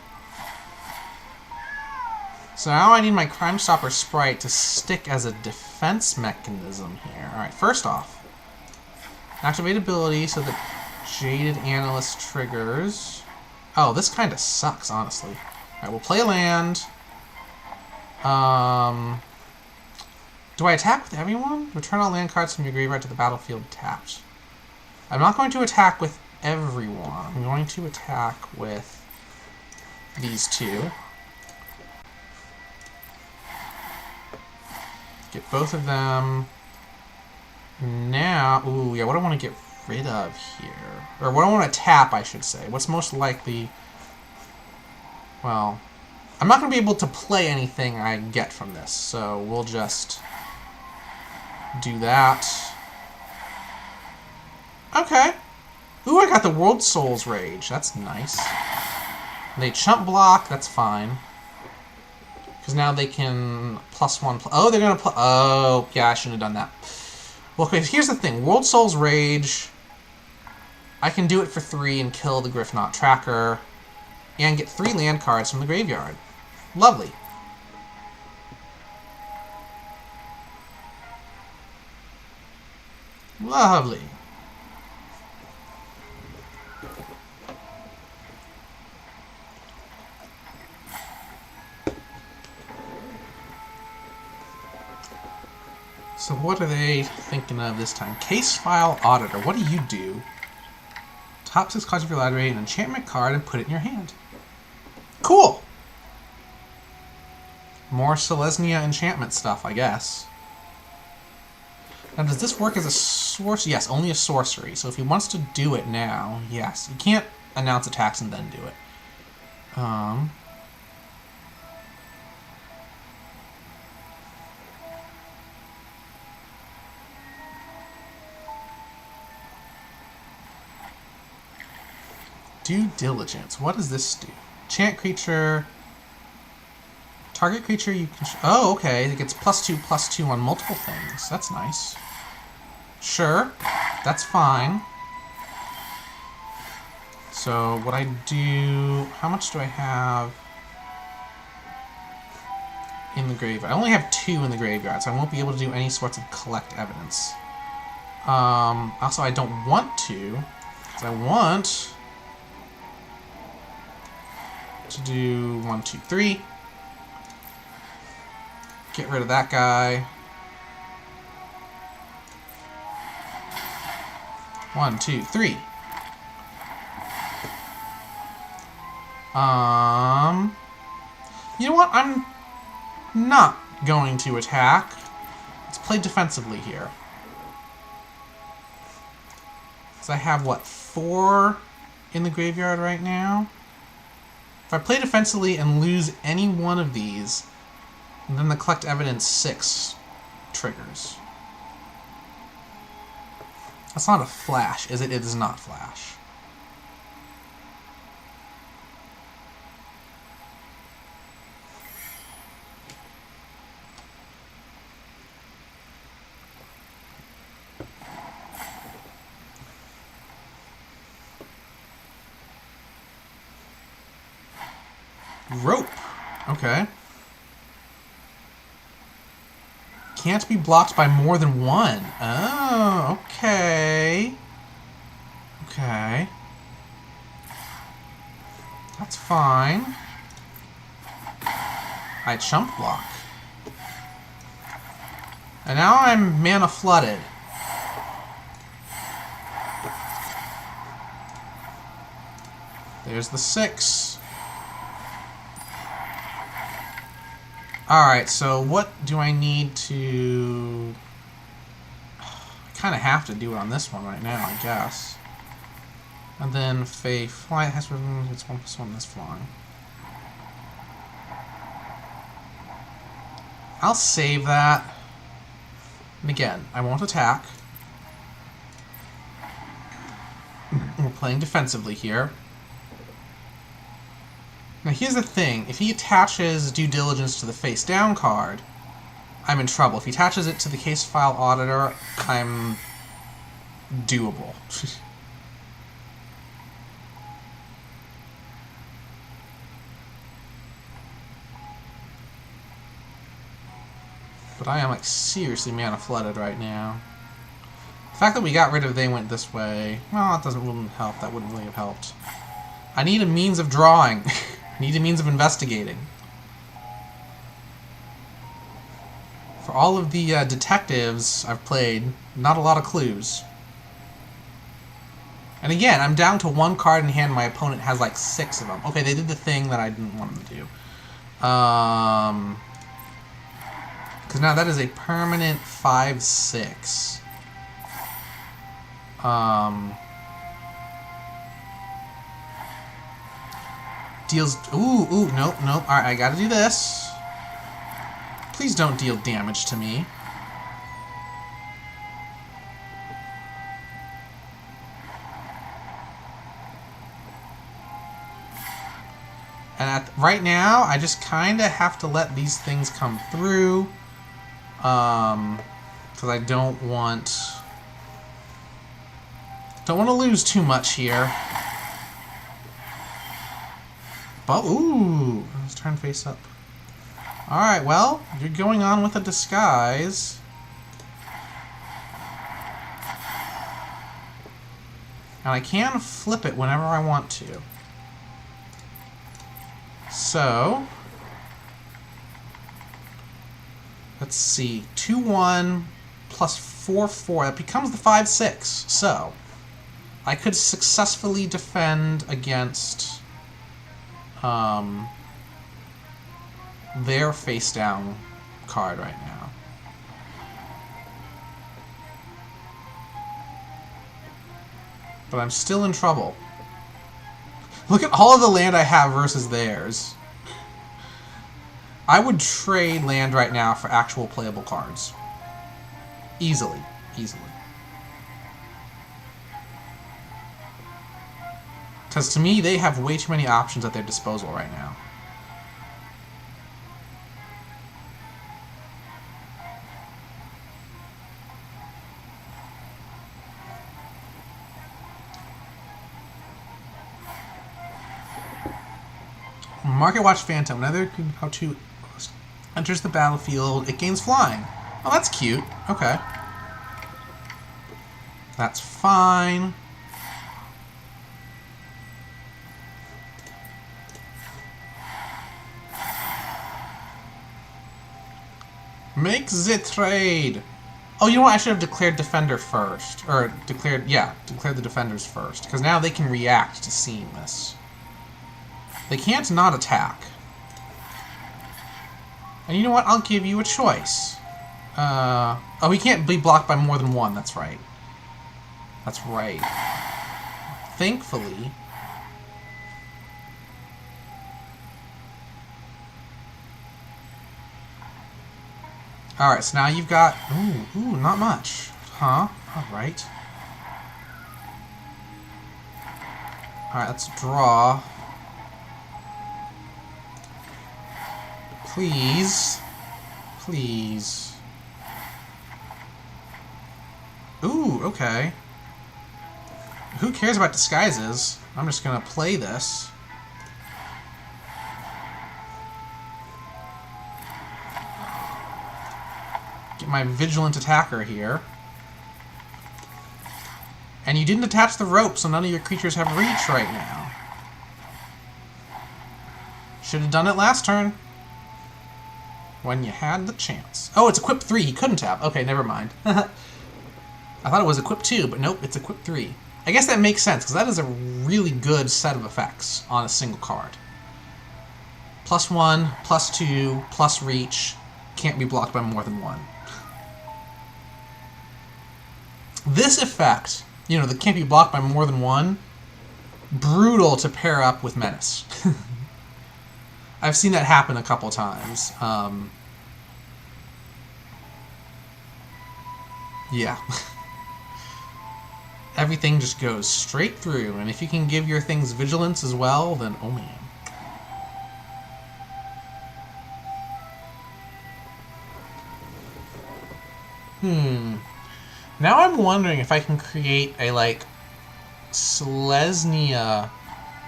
So now I need my Crime Stopper Sprite to stick as a defense mechanism here. Alright, first off, activate ability so that Jaded Analyst triggers. Oh, this kind of sucks, honestly. Alright, we'll play a land. Do I attack with everyone? Return all land cards from your graveyard to the battlefield tapped. I'm not going to attack with everyone. I'm going to attack with these two. Get both of them. Now, ooh, yeah, what do I want to get rid of here? Or what do I want to tap, I should say. What's most likely... Well, I'm not going to be able to play anything I get from this, so we'll just do that. Okay. Ooh, I got the World Souls Rage. That's nice. They chump block. That's fine. Because now they can +1... Oh, they're going to... Oh, yeah, I shouldn't have done that. Well, okay, here's the thing. World Souls Rage... I can do it for 3 and kill the Griffnot Tracker. And get 3 land cards from the graveyard. Lovely. Lovely. So what are they thinking of this time? Case File Auditor. What do? Top 6 cards of your library, an enchantment card, and put it in your hand. Cool! More Selesnya enchantment stuff, I guess. Now, does this work as a sorcery? Yes, only a sorcery. So if he wants to do it now, yes. You can't announce attacks and then do it. Due Diligence. What does this do? Chant creature. Target creature you can... Oh, okay. It gets +2/+2 on multiple things. That's nice. Sure. That's fine. So, what I do... How much do I have in the graveyard? I only have 2 in the graveyard, so I won't be able to do any sorts of collect evidence. Also, I don't want to, because I want to do 1, 2, 3. Get rid of that guy. 1, 2, 3. You know what? I'm not going to attack. Let's play defensively here. So I have, what, 4 in the graveyard right now? If I play defensively and lose any one of these, then the collect evidence 6 triggers. That's not a flash, is it? It is not flash. Rope. Okay. Can't be blocked by more than 1. Oh, okay. Okay. That's fine. I chump block. And now I'm mana flooded. There's the 6. Alright, so what do I need to... I kind of have to do it on this one right now, I guess. And then Fae Flight has it's 1+1 this flying. I'll save that. And again, I won't attack. We're playing defensively here. Now here's the thing, if he attaches Due Diligence to the face down card, I'm in trouble. If he attaches it to the Case File Auditor, I'm doable. But I am like seriously mana flooded right now. The fact that we got rid of They Went This Way, well, that wouldn't help. That wouldn't really have helped. I need a means of drawing. I need a means of investigating. For all of the detectives I've played, not a lot of clues. And again, I'm down to 1 card in hand. My opponent has like 6 of them. Okay, they did the thing that I didn't want them to do. Because now that is a permanent 5/6. Deals... Ooh, nope. Alright, I gotta do this. Please don't deal damage to me. And right now, I just kind of have to let these things come through. Because I don't want to lose too much here. But, ooh, let's turn face up. Alright, well, you're going on with a disguise. And I can flip it whenever I want to. So, let's see, 2/1 plus 4/4, that becomes the 5/6. So, I could successfully defend against their face down card right now. But I'm still in trouble. Look at all of the land I have versus theirs. I would trade land right now for actual playable cards. Easily. Because to me, they have way too many options at their disposal right now. Market Watch Phantom. Another how to enters the battlefield. It gains flying. Oh, that's cute. Okay. That's fine. Make the trade. Oh, you know what? I should have declared Defender first. Or declared the Defenders first. Because now they can react to seeing this. They can't not attack. And you know what? I'll give you a choice. Oh, he can't be blocked by more than 1. That's right. That's right. Thankfully... Alright, so now you've got... Ooh, not much. Huh? Alright. Alright, let's draw. Please. Please. Ooh, okay. Who cares about disguises? I'm just gonna play this. Get my Vigilant Attacker here. And you didn't attach the rope, so none of your creatures have reach right now. Should have done it last turn. When you had the chance. Oh, it's equip 3. He couldn't have. Okay, never mind. I thought it was equip 2, but nope, it's equip 3. I guess that makes sense, because that is a really good set of effects on a single card. +1, +2, plus reach. Can't be blocked by more than one. This effect, you know, that can't be blocked by more than one, brutal to pair up with Menace. I've seen that happen a couple times. Yeah. Everything just goes straight through, and if you can give your things vigilance as well, then oh man. Now I'm wondering if I can create a, like, Selesnya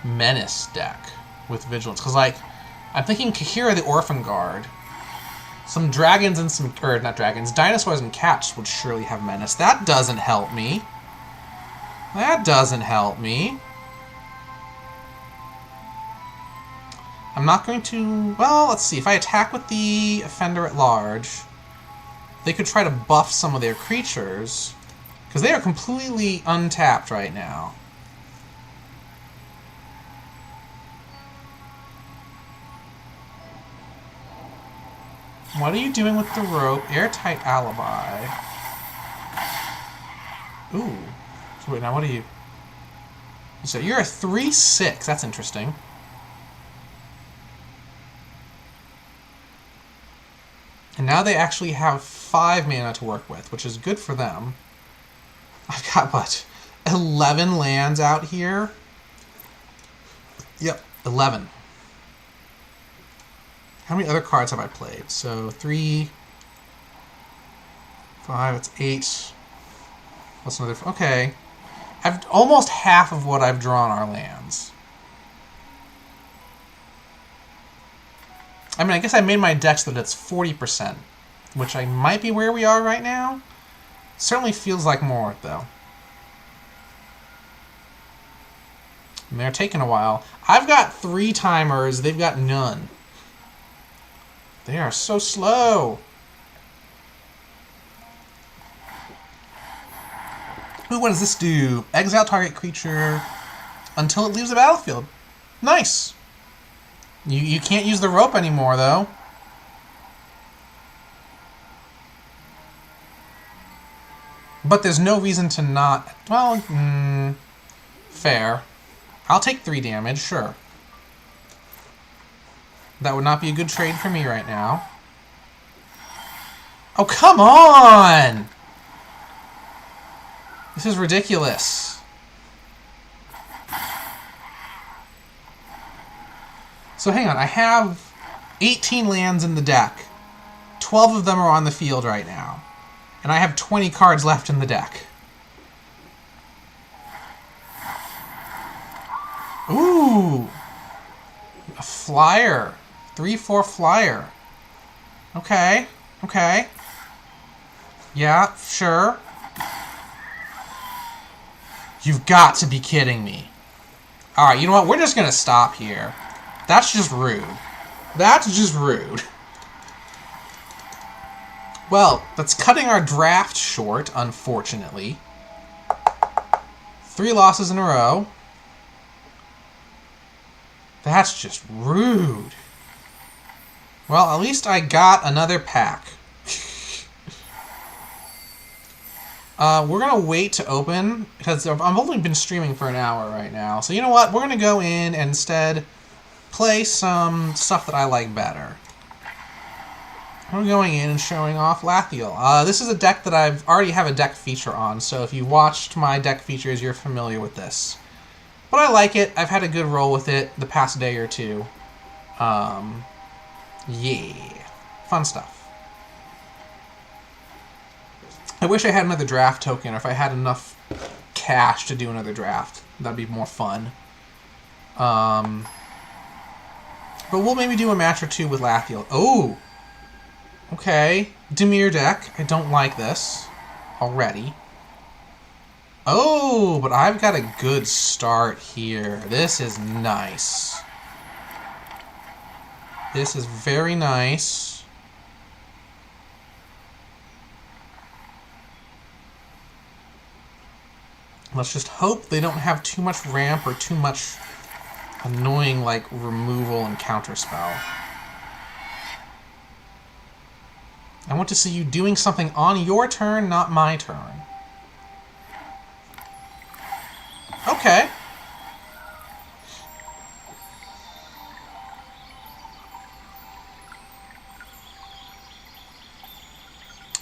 Menace deck with vigilance. Because, like, I'm thinking Kahira the Orphan Guard. Some dragons and some... Or, not dragons. Dinosaurs and cats would surely have Menace. That doesn't help me. That doesn't help me. I'm not going to... Well, let's see. If I attack with the Offender at Large, they could try to buff some of their creatures, because they are completely untapped right now. What are you doing with the rope? Airtight Alibi. Ooh. So wait, now what are you... So you're a 3/6. That's interesting. And now they actually have 5 mana to work with, which is good for them. I've got, what, 11 lands out here? Yep, 11. How many other cards have I played? So 3, 5, it's 8. What's another... Okay. I've almost half of what I've drawn are lands. I mean, I guess I made my deck so that it's 40%, which I might be where we are right now. Certainly feels like more, though. And they're taking a while. I've got 3 timers. They've got none. They are so slow. Ooh, what does this do? Exile target creature until it leaves the battlefield. Nice. You can't use the rope anymore, though. But there's no reason to not... Well, fair. I'll take 3 damage, sure. That would not be a good trade for me right now. Oh, come on! This is ridiculous. So hang on, I have 18 lands in the deck. 12 of them are on the field right now. And I have 20 cards left in the deck. Ooh! A flyer. 3/4 flyer. Okay, okay. Yeah, sure. You've got to be kidding me. Alright, you know what? We're just gonna stop here. That's just rude. That's just rude. Well, that's cutting our draft short, unfortunately. 3 losses in a row. That's just rude. Well, at least I got another pack. We're going to wait to open, because I've only been streaming for an hour right now. So you know what? We're going to go in and instead play some stuff that I like better. We're going in and showing off Lathiel. This is a deck that I've already have a deck feature on, so if you watched my deck features, you're familiar with this. But I like it. I've had a good roll with it the past day or two. Yeah. Fun stuff. I wish I had another draft token, or if I had enough cash to do another draft. That'd be more fun. But we'll maybe do a match or 2 with Lathiel. Oh! Okay. Dimir deck. I don't like this already. Oh, but I've got a good start here. This is nice. This is very nice. Let's just hope they don't have too much ramp or too much annoying, like, removal and counter spell. I want to see you doing something on your turn, not my turn. Okay.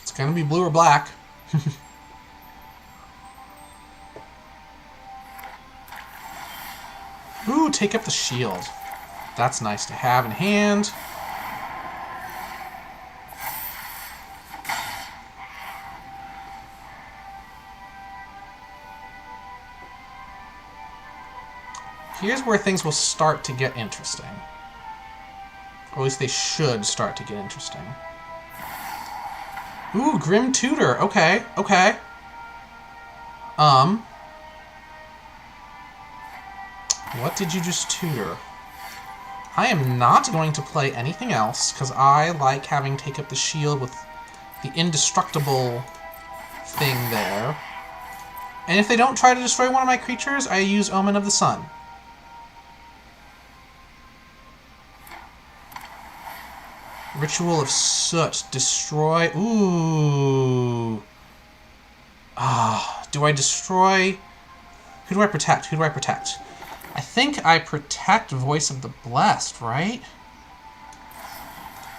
It's gonna be blue or black. Ooh, take up the shield. That's nice to have in hand. Here's where things will start to get interesting. Or at least they should start to get interesting. Ooh, Grim Tutor. Okay, okay. What did you just tutor? I am not going to play anything else, because I like having take up the shield with the indestructible thing there. And if they don't try to destroy one of my creatures, I use Omen of the Sun. Ritual of Soot. Destroy. Ooh. Ah, do I destroy? Who do I protect? Who do I protect? I think I protect Voice of the Blessed, right?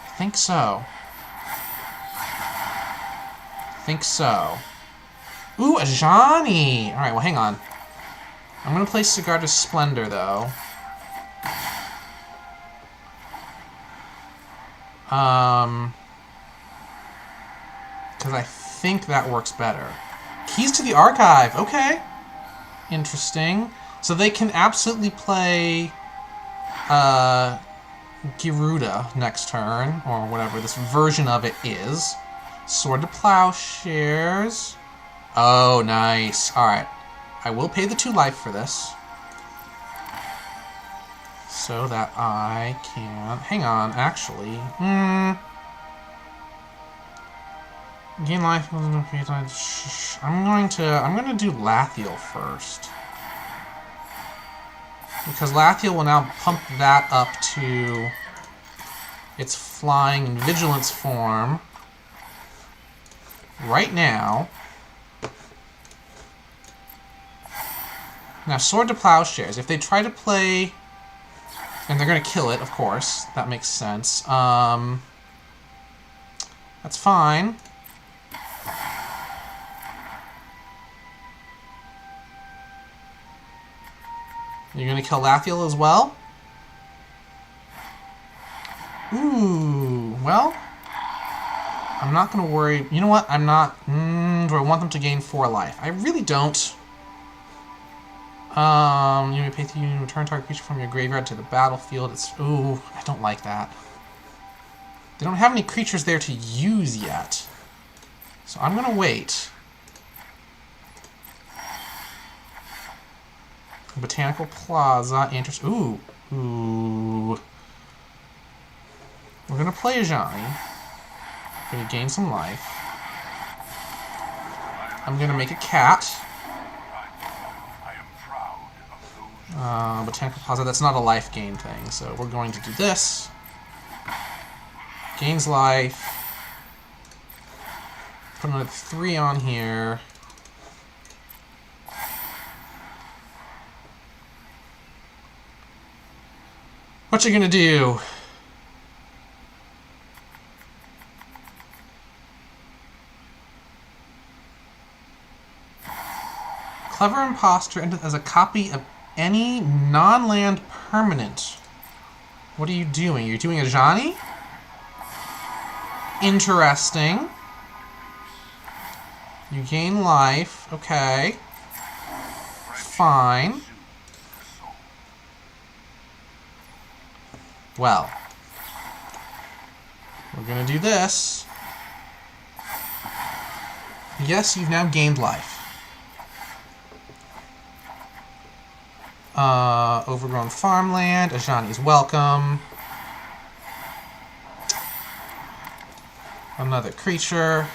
I think so. I think so. Ooh, a Ajani! Alright, well, hang on. I'm gonna play Sigarda's Splendor, though. Because I think that works better. Keys to the Archive! Okay. Interesting. So they can absolutely play Giruda next turn, or whatever this version of it is. Sword to Plowshares. Oh, nice. Alright. I will pay the 2 life for this. So that I can... Hang on, actually. Gain life... I'm going to do Lathiel first. Because Lathiel will now pump that up to its flying and vigilance form right now. Now, Sword to Plowshares. If they try to play... And they're going to kill it, of course. That makes sense. That's fine. You're going to kill Lathiel as well? Ooh, well, I'm not going to worry. You know what? I'm not... do I want them to gain 4 life? I really don't. You may pay 3, you return target creature from your graveyard to the battlefield. It's... Ooh, I don't like that. They don't have any creatures there to use yet. So I'm going to wait. Botanical Plaza, interest. Ooh. Ooh. We're going to play Ajani. Going to gain some life. I'm going to make a cat. Botanical Plaza, that's not a life gain thing, so we're going to do this. Gains life. Put another 3 on here. What you gonna do? Clever Imposter as a copy of any non-land permanent. What are you doing? You're doing a Ajani? Interesting. You gain life. Okay. Fine. Well. We're gonna do this. Yes, you've now gained life. Overgrown farmland. Ajani's welcome. Another creature.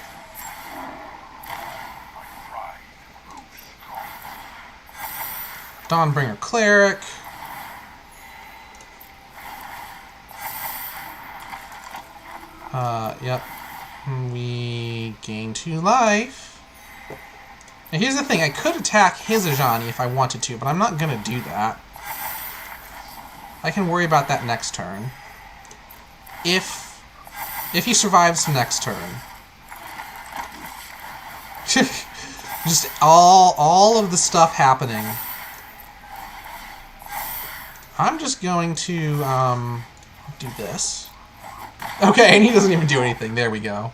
Dawnbringer Cleric. Yep. We gain 2 life. Now here's the thing, I could attack his Ajani if I wanted to, but I'm not gonna do that. I can worry about that next turn. If he survives next turn. Just all of the stuff happening. I'm just going to do this. Okay, and he doesn't even do anything. There we go.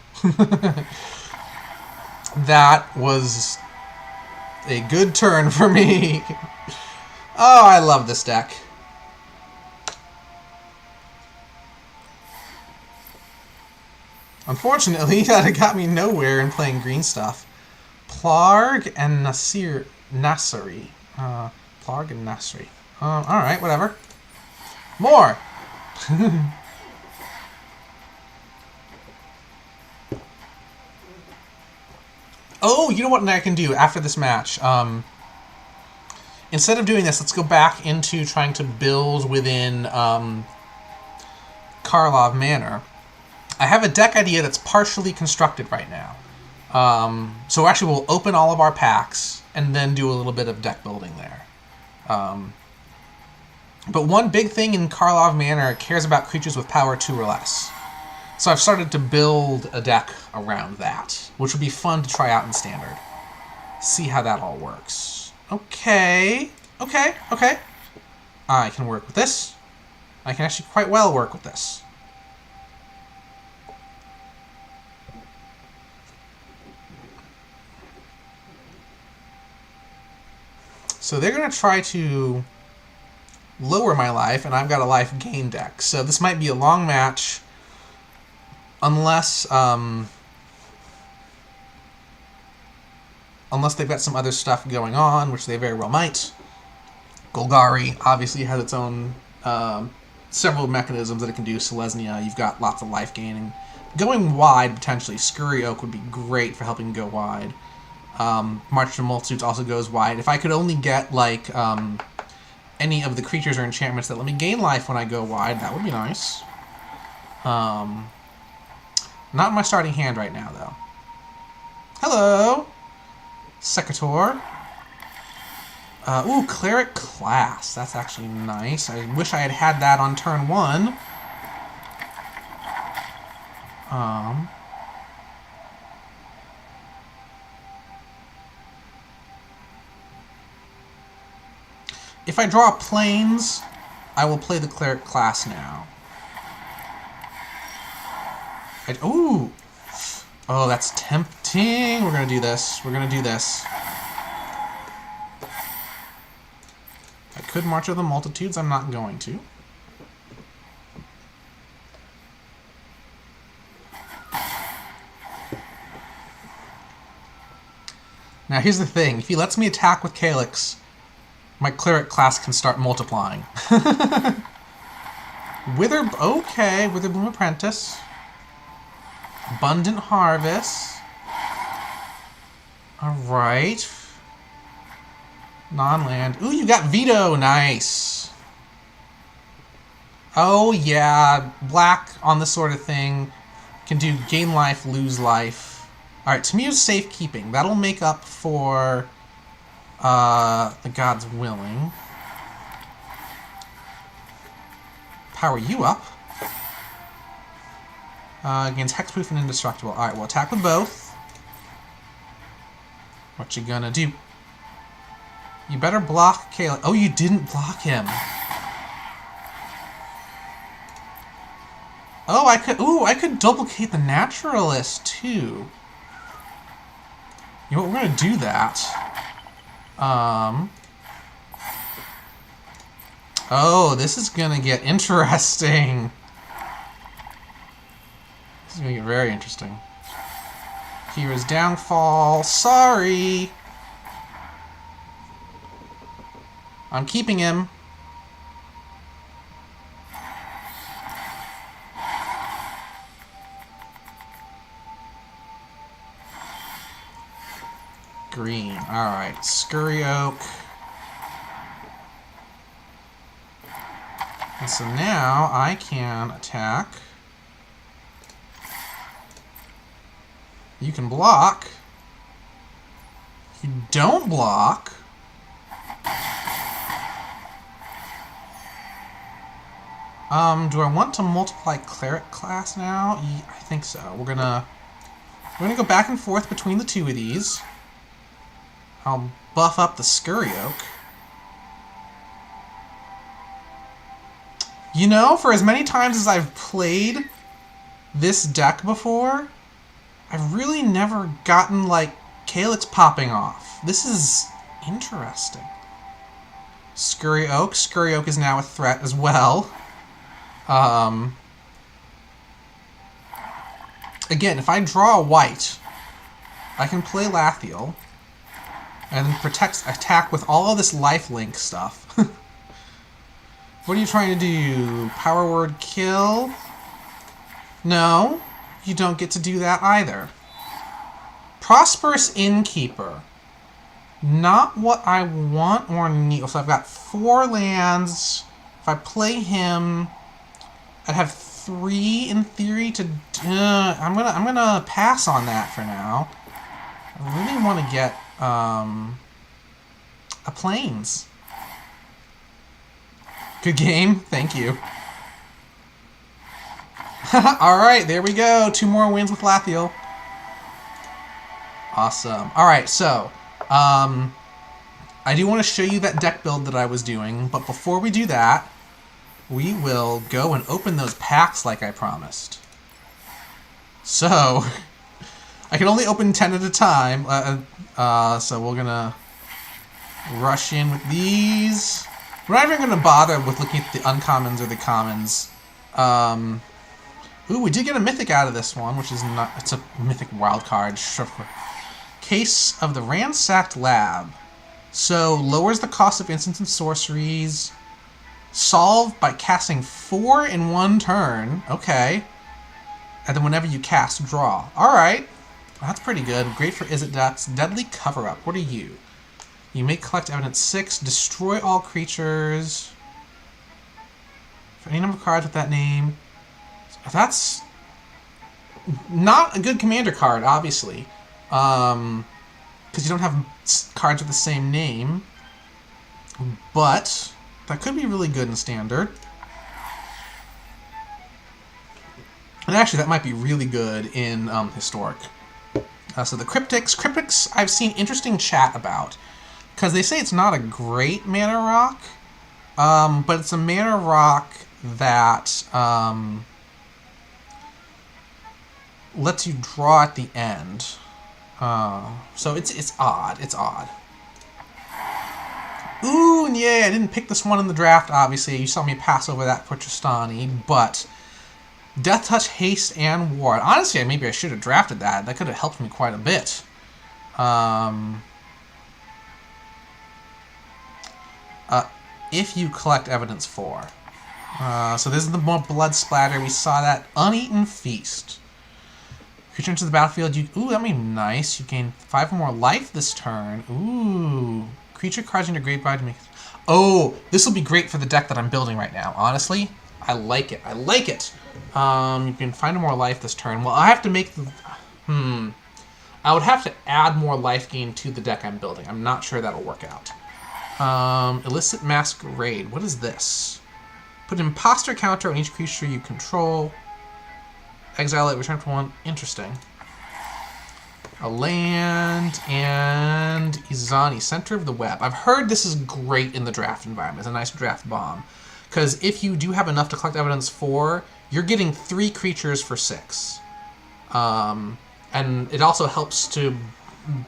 That was a good turn for me. Oh, I love this deck. Unfortunately, that got me nowhere in playing green stuff. Plarg and Nasiri. Plarg and Nasiri. Alright, whatever. More! Oh, you know what I can do after this match? Instead of doing this, let's go back into trying to build within Karlov Manor. I have a deck idea that's partially constructed right now. So actually we'll open all of our packs and then do a little bit of deck building there. But one big thing in Karlov Manor cares about creatures with power 2 or less. So I've started to build a deck around that, which would be fun to try out in Standard. See how that all works. Okay. I can work with this. I can actually quite well work with this. So they're going to try to lower my life, and I've got a life gain deck. So this might be a long match, unless they've got some other stuff going on, which they very well might. Golgari obviously has its own several mechanisms that it can do. Selesnya, you've got lots of life gaining. Going wide, potentially. Scurry Oak would be great for helping go wide. March to Multitudes also goes wide. If I could only get, like, any of the creatures or enchantments that let me gain life when I go wide, that would be nice. Not in my starting hand right now, though. Hello! Secator. Ooh, Cleric Class. That's actually nice. I wish I had had that on turn 1. If I draw planes, I will play the Cleric Class now. Ooh! Oh, that's tempting. We're gonna do this. We're gonna do this. I could March of the Multitudes. I'm not going to. Now, here's the thing. If he lets me attack with Calyx, my Cleric Class can start multiplying. Okay, Witherbloom Apprentice. Abundant Harvest. Alright. Non-land. Ooh, you got Veto. Nice. Oh, yeah. Black on this sort of thing can do gain life, lose life. Alright, to me it's safekeeping. That'll make up for the God's Willing. Power you up. Against Hexproof and Indestructible. Alright, we'll attack with both. What you gonna do? You better block Caleb. Oh, you didn't block him. Oh, I could duplicate the Naturalist, too. You know what, we're gonna do that. Oh, this is gonna get interesting. This is gonna get very interesting. Here's Downfall. Sorry! I'm keeping him. Green. Alright, Scurry Oak. And so now I can attack You can block. You don't block. Do I want to multiply Cleric class now? I think so. We're gonna go back and forth between the two of these. I'll buff up the Scurry Oak. You know, for as many times as I've played this deck before, I've really never gotten, like, Calyx popping off. This is interesting. Scurry Oak. Scurry Oak is now a threat as well. Again, if I draw a white, I can play Lathiel, and then attack with all of this lifelink stuff. What are you trying to do? Power word kill? No, you don't get to do that either. Prosperous Innkeeper. Not what I want or need. So I've got 4 lands. If I play him, I'd have 3 in theory to. I'm gonna pass on that for now. I really want to get a Plains. Good game, thank you. Alright, there we go. 2 more wins with Lathiel. Awesome. Alright, so, I do want to show you that deck build that I was doing, but before we do that, we will go and open those packs like I promised. So, I can only open 10 at a time, so we're gonna rush in with these. We're not even gonna bother with looking at the uncommons or the commons. Ooh, we did get a mythic out of this one, which is not. It's a mythic wild card. Sure. Case of the Ransacked Lab. So, lowers the cost of instants and sorceries. Solve by casting 4 in 1 turn. Okay. And then whenever you cast, draw. Alright. That's pretty good. Great for Izzet decks. Deadly Cover-Up. What are you? You may collect evidence 6. Destroy all creatures. For any number of cards with that name. That's not a good commander card, obviously. Because you don't have cards with the same name. But that could be really good in Standard. And actually, that might be really good in Historic. So the Cryptics. Cryptics, I've seen interesting chat about. Because they say it's not a great mana rock. But it's a mana rock that lets you draw at the end. So it's odd. It's odd. Ooh, and yeah, I didn't pick this one in the draft, obviously. You saw me pass over that for Tristani, but Death Touch, Haste, and Ward. Honestly, maybe I should have drafted that. That could have helped me quite a bit. If you collect evidence 4. So this is the more blood splatter. We saw that. Uneaten Feast. Creature enters the battlefield. Ooh, that'd be nice. You gain 5 more life this turn. Ooh. Creature cards in your graveyard to make. Oh, this will be great for the deck that I'm building right now. Honestly, I like it. I like it. You can find more life this turn. Well, I have to make the. I would have to add more life gain to the deck I'm building. I'm not sure that'll work out. Illicit Masquerade. What is this? Put an imposter counter on each creature you control. Exile it, return for 1. Interesting. A land and Izani, Center of the Web. I've heard this is great in the draft environment. It's a nice draft bomb. Because if you do have enough to collect evidence 4, you're getting 3 creatures for 6. And it also helps to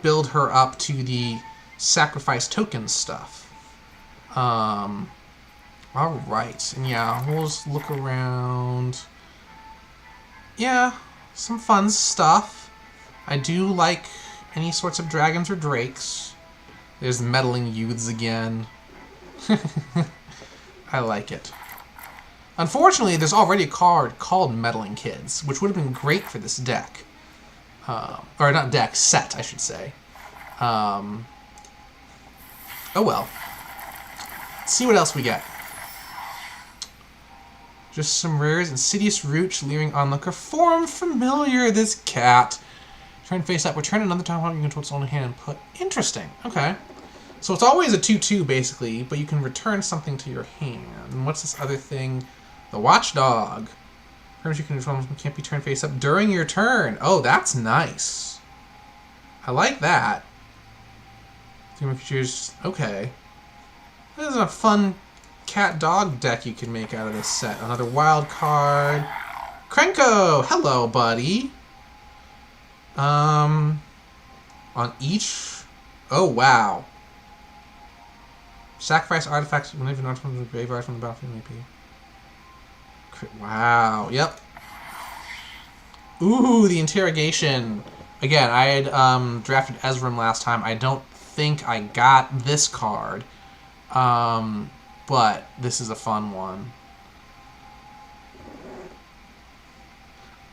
build her up to the sacrifice tokens stuff. Alright. And yeah, we'll just look around. Yeah, some fun stuff. I do like any sorts of dragons or drakes. There's meddling youths again. I like it. Unfortunately, there's already a card called Meddling Kids, which would have been great for this deck. Or not deck, set, I should say. Oh well. Let's see what else we get. Just some rares. Insidious Roach, Leering Onlooker. Form Familiar, this cat. Turn face up. Return another time you control its own hand and put... Interesting. Okay. So it's always a 2/2, basically, but you can return something to your hand. And what's this other thing? The Watchdog. Turns you can control can't be turned face up during your turn. Oh, that's nice. I like that. Okay. This is a fun cat-dog deck you can make out of this set. Another wild card. Krenko! Hello, buddy. On each... Oh, wow. Sacrifice artifacts whenever not from the graveyard from the battlefield, maybe. Wow. Yep. Ooh, the interrogation. Again, I had drafted Ezram last time. I don't think I got this card. But this is a fun one.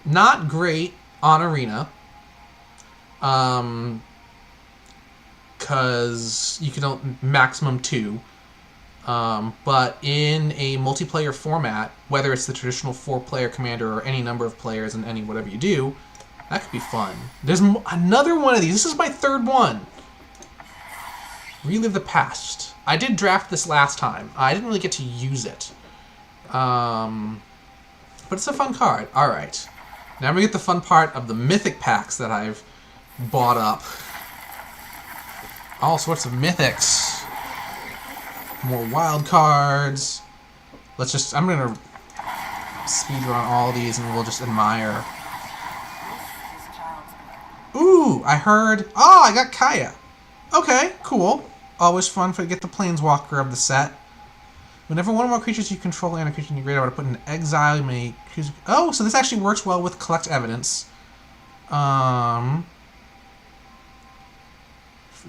Not great on Arena. Because you can maximum 2. But in a multiplayer format, whether it's the traditional 4-player commander or any number of players and any whatever you do, that could be fun. There's another one of these. This is my 3rd one. Relive the Past. I did draft this last time. I didn't really get to use it. But it's a fun card. Alright. Now we get the fun part of the mythic packs that I've bought up. All sorts of mythics. More wild cards. Let's just... I'm going to speedrun all these and we'll just admire. Ooh, I heard... Oh, I got Kaya. Okay, cool. Always fun to get the Planeswalker of the set. Whenever one or more creatures you control and a creature in your graveyard are put in exile, you may choose... Oh, so this actually works well with Collect Evidence. For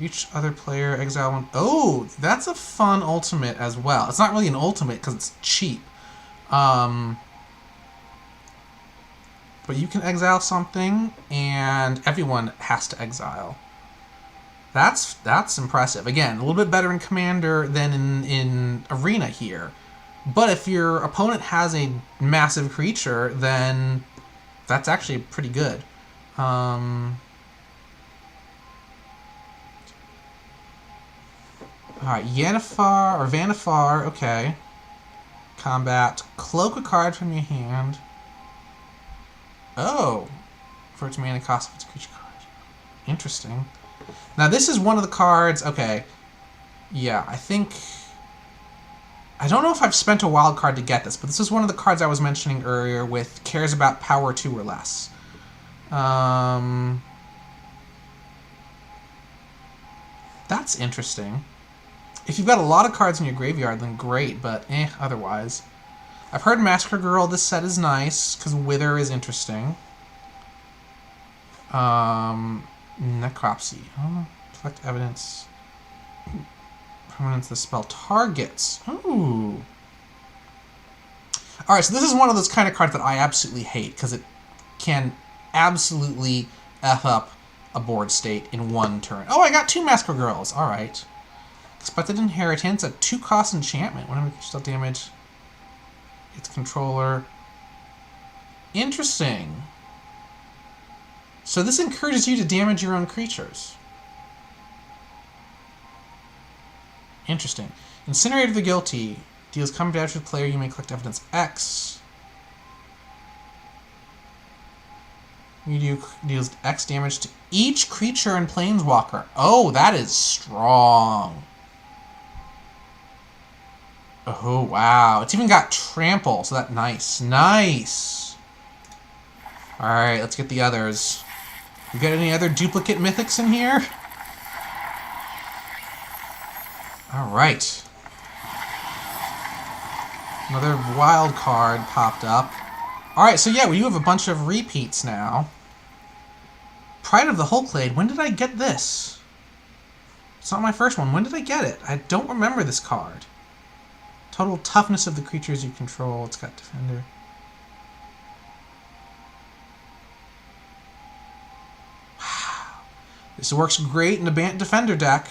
each other player, exile one... Oh, that's a fun ultimate as well. It's not really an ultimate because it's cheap. But you can exile something, and everyone has to exile. That's impressive. Again, a little bit better in Commander than in Arena here. But if your opponent has a massive creature, then that's actually pretty good. Alright, Yennefer, or Vannifar, okay. Combat. Cloak a card from your hand. Oh. For its mana cost of its creature card. Interesting. Now this is one of the cards, okay. Yeah, I think... I don't know if I've spent a wild card to get this, but this is one of the cards I was mentioning earlier with cares about power 2 or less. That's interesting. If you've got a lot of cards in your graveyard, then great, but otherwise. I've heard Massacre Girl, this set is nice, because Wither is interesting. Necropsy. Collect evidence. Permanence the spell targets. Ooh. Alright, so this is one of those kind of cards that I absolutely hate, because it can absolutely F up a board state in one turn. Oh, I got 2 Massacre Girls. Alright. Expected Inheritance, a 2-cost enchantment. Whenever you still damage its controller. Interesting. So this encourages you to damage your own creatures. Interesting. Incinerate of the Guilty. Deals combat damage to the player. You may collect evidence X. You deals X damage to each creature and Planeswalker. Oh, that is strong. Oh, wow. It's even got Trample, so that's nice. Nice. Alright, let's get the others. We got any other duplicate mythics in here? Alright. Another wild card popped up. Alright, so yeah, we do have a bunch of repeats now. Pride of the Hulklade. When did I get this? It's not my first one. When did I get it? I don't remember this card. Total toughness of the creatures you control. It's got Defender. Wow. This works great in the Bant Defender deck.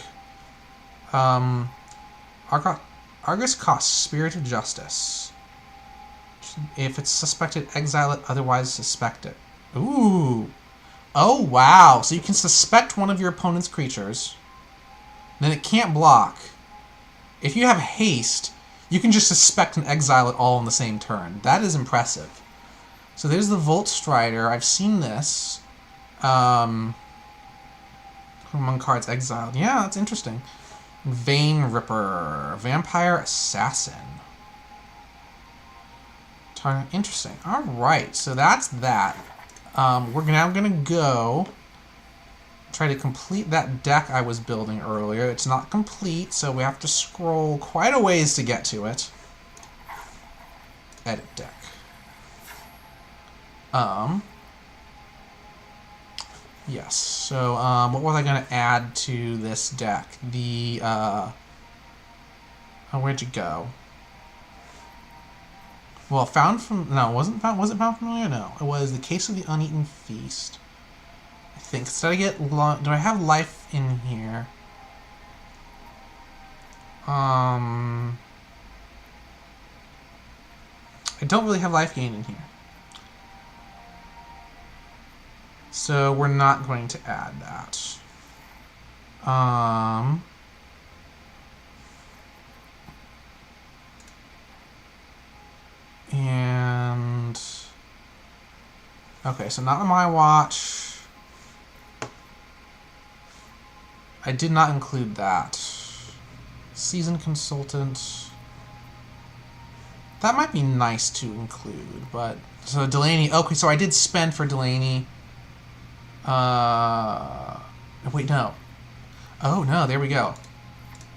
Argus costs Spirit of Justice. If it's suspected, exile it, otherwise suspect it. Ooh. Oh, wow. So you can suspect one of your opponent's creatures. Then it can't block. If you have haste, you can just suspect and exile it all in the same turn. That is impressive. So there's the Volt Strider. I've seen this. Among cards exiled. Yeah, that's interesting. Vein Ripper. Vampire Assassin. Interesting. Alright, so that's that. We're now going to go try to complete that deck I was building earlier. It's not complete, so we have to scroll quite a ways to get to it. Edit deck. Yes, so what was I going to add to this deck? The, oh, where'd you go? Well, found from, no, was it found familiar? No, it was the Case of the Uneaten Feast. I think. So do I have life in here? I don't really have life gain in here. So we're not going to add that. And okay, so not on my watch. I did not include that. Seasoned Consultant. That might be nice to include, but so Delaney. Okay, so I did spend for Delaney. Wait, no. Oh no, there we go.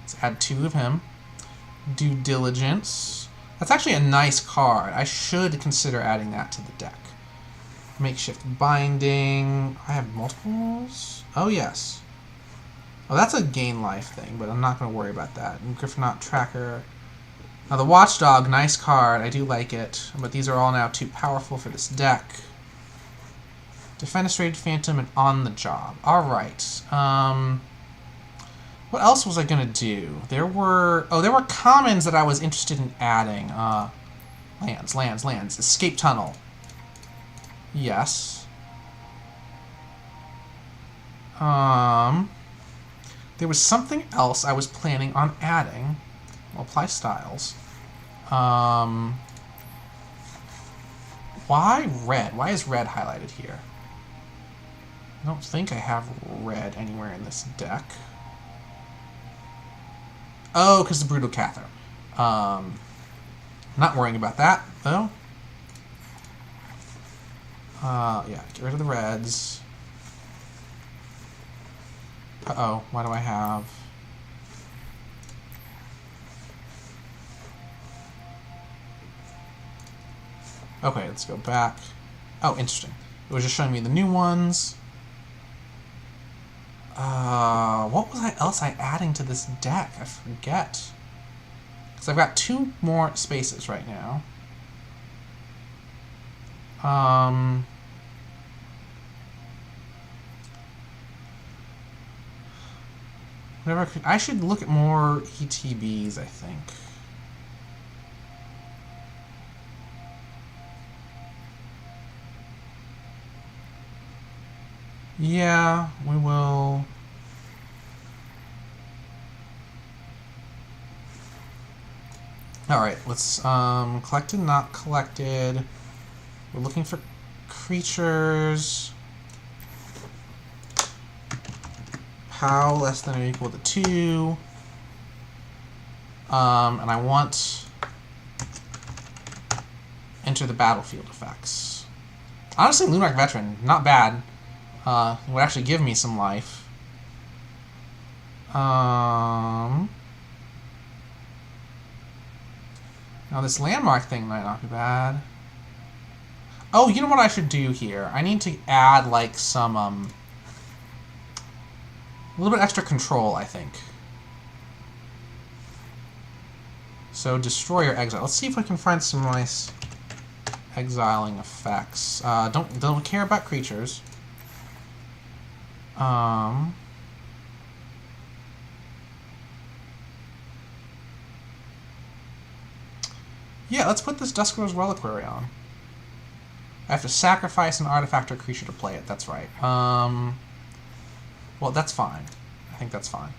Let's add 2 of him. Due Diligence. That's actually a nice card. I should consider adding that to the deck. Makeshift Binding. I have multiples? Oh, yes. Oh, that's a gain life thing, but I'm not going to worry about that. And Griffonaut Tracker. Now, the Watchdog, nice card. I do like it, but these are all now too powerful for this deck. Defenestrated Phantom and On the Job. Alright. What else was I going to do? There were commons that I was interested in adding. Lands. Escape Tunnel. Yes. There was something else I was planning on adding. Well, apply styles. Why red? Why is red highlighted here? I don't think I have red anywhere in this deck. Oh, because the Brutal Cather. Not worrying about that, though. Yeah, get rid of the reds. Uh-oh, why do I have... Okay, let's go back. Oh, interesting. It was just showing me the new ones. What was else I adding to this deck? I forget. Because I've got 2 more spaces right now. Whatever. I should look at more ETBs, I think. Yeah, we will. Alright, let's collected, not collected. We're looking for creatures. Pow less than or equal to 2. And I want enter the battlefield effects. Honestly, Lunarch Veteran, not bad. It would actually give me some life. Now this landmark thing might not be bad. Oh, you know what I should do here? I need to add like some a little bit extra control, I think. So destroy or exile. Let's see if we can find some nice exiling effects. Don't care about creatures. Yeah, let's put this Duskrow's Reliquary on. I have to sacrifice an artifact or creature to play it. That's right. Well, that's fine. I think that's fine.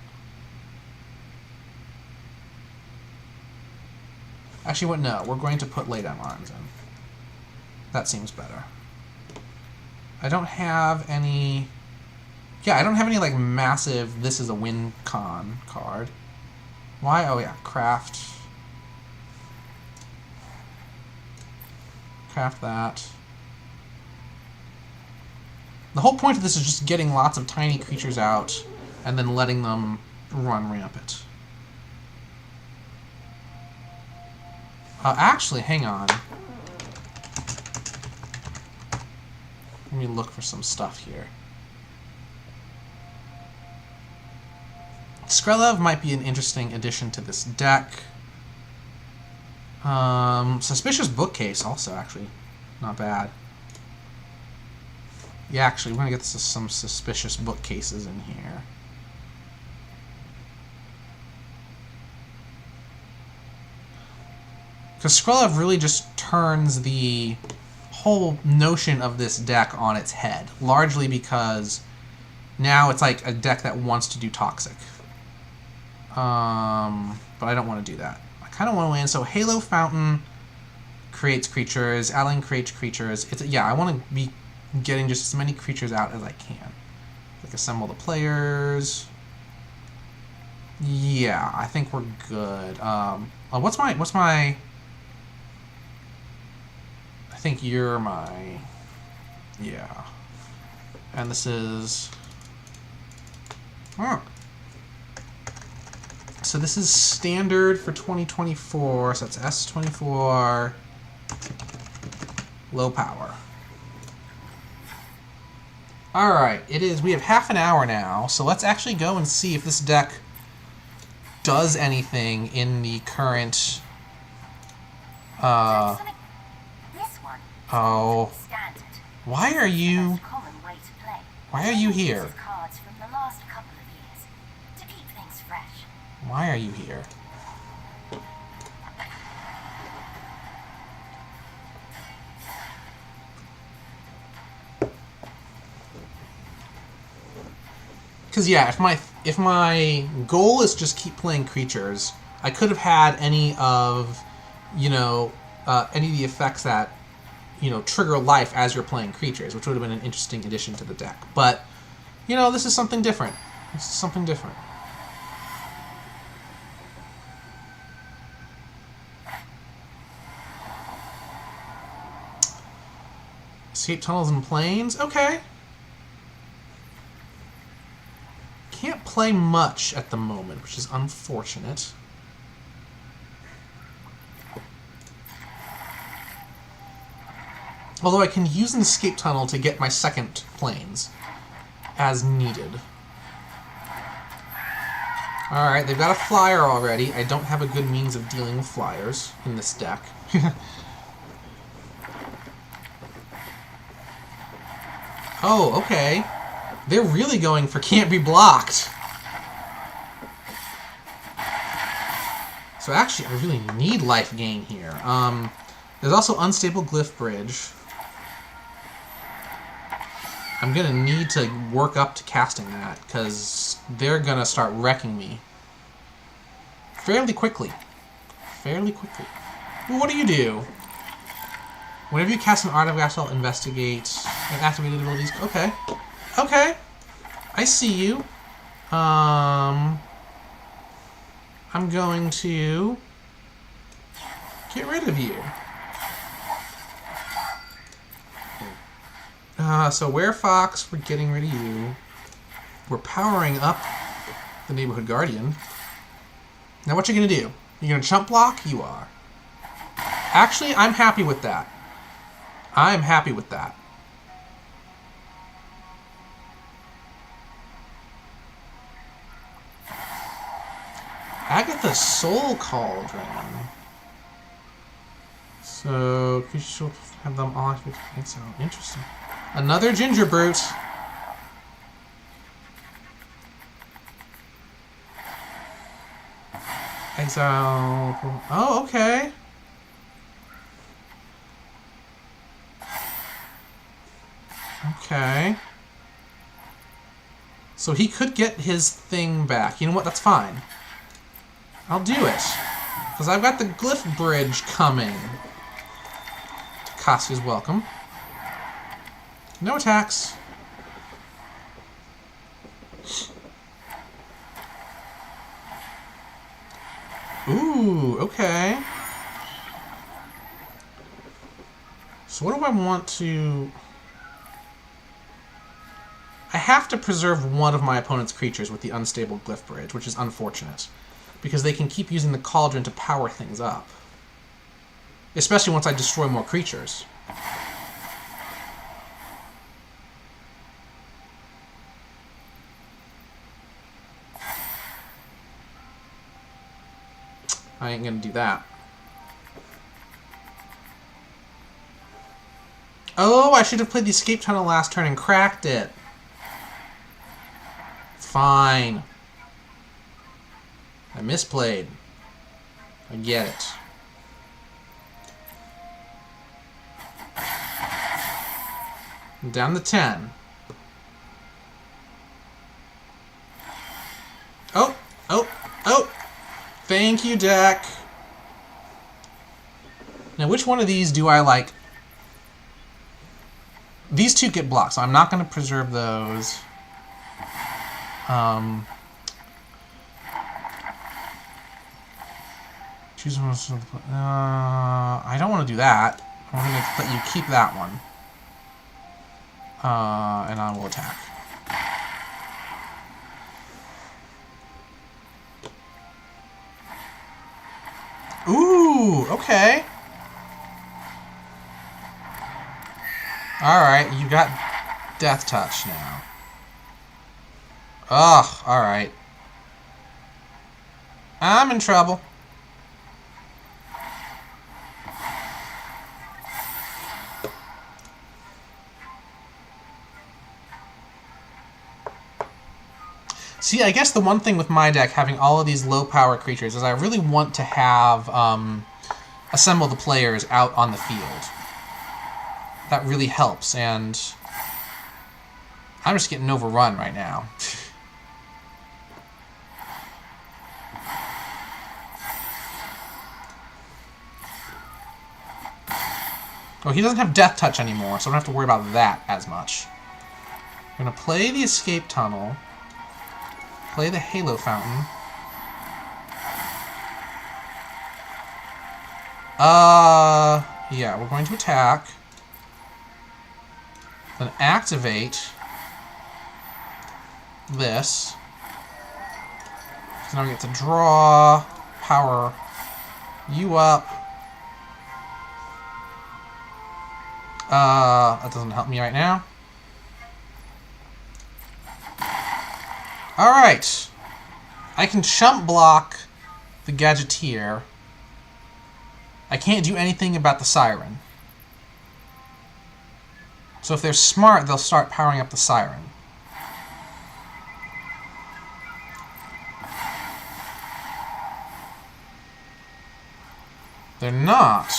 Actually, what? No, we're going to put lay down arms in. That seems better. I don't have any... Yeah, I don't have any, like, massive this is a win con card. Why? Oh, yeah, craft. Craft that. The whole point of this is just getting lots of tiny creatures out and then letting them run rampant. Actually, hang on. Let me look for some stuff here. Skrelev might be an interesting addition to this deck. Suspicious Bookcase also, actually. Not bad. Yeah, actually, we're going to get some Suspicious Bookcases in here. Because Skrelev really just turns the whole notion of this deck on its head. Largely because now it's like a deck that wants to do Toxic. But I don't want to do that. I kind of want to win. So Halo Fountain creates creatures. Alan creates creatures. Yeah, I want to be getting just as many creatures out as I can. Like assemble the players. Yeah, I think we're good. What's my? I think you're my. Yeah. And this is. Oh. So this is standard for 2024, so that's S24, low power. Alright, we have half an hour now, so let's actually go and see if this deck does anything in the current, oh, why are you here? Why are you here? Because yeah, if my goal is just keep playing creatures, I could have had any of, any of the effects that, trigger life as you're playing creatures, which would have been an interesting addition to the deck. But, this is something different. This is something different. Escape tunnels and plains? Okay. Can't play much at the moment, which is unfortunate. Although I can use an escape tunnel to get my second plains as needed. Alright, they've got a flyer already. I don't have a good means of dealing with flyers in this deck. Oh, okay. They're really going for can't be blocked. So actually, I really need life gain here. There's also Unstable Glyph Bridge. I'm going to need to work up to casting that, because they're going to start wrecking me. Fairly quickly. Fairly quickly. Well, what do you do? Whenever you cast an artifact, I'll investigate and activate abilities. Okay. Okay. I see you. I'm going to get rid of you. So Werefox, we're getting rid of you. We're powering up the Neighborhood Guardian. Now what you gonna do? You gonna chump block? You are. Actually, I'm happy with that. I'm happy with that. Agatha's Soul Cauldron. So, you should have them all activate. So interesting. Another Ginger Brute. Exile. Oh, okay. So he could get his thing back. You know what? That's fine. I'll do it. Because I've got the Glyph Bridge coming. Kasu's welcome. No attacks. Ooh, okay. So what do I want to... I have to preserve one of my opponent's creatures with the unstable Glyph Bridge, which is unfortunate. Because they can keep using the Cauldron to power things up. Especially once I destroy more creatures. I ain't gonna do that. Oh, I should have played the Escape Tunnel last turn and cracked it. Fine. I misplayed. I get it. I'm down to 10. Oh, oh, oh! Thank you, deck. Now, which one of these do I like? These two get blocked, so I'm not going to preserve those. Choose one. I don't want to do that. I'm going to let you keep that one. And I will attack. Ooh, okay. Alright, you got Death Touch now. Ugh, alright. I'm in trouble. See, I guess the one thing with my deck, having all of these low-power creatures, is I really want to have assemble the players out on the field. That really helps, and I'm just getting overrun right now. Oh, he doesn't have Death Touch anymore, so I don't have to worry about that as much. I'm going to play the Escape Tunnel. Play the Halo Fountain. Yeah, we're going to attack. Then activate this. So now we get to draw, power you up. That doesn't help me right now. Alright. I can chump block the Gadgeteer. I can't do anything about the Siren. So if they're smart, they'll start powering up the Siren. They're not.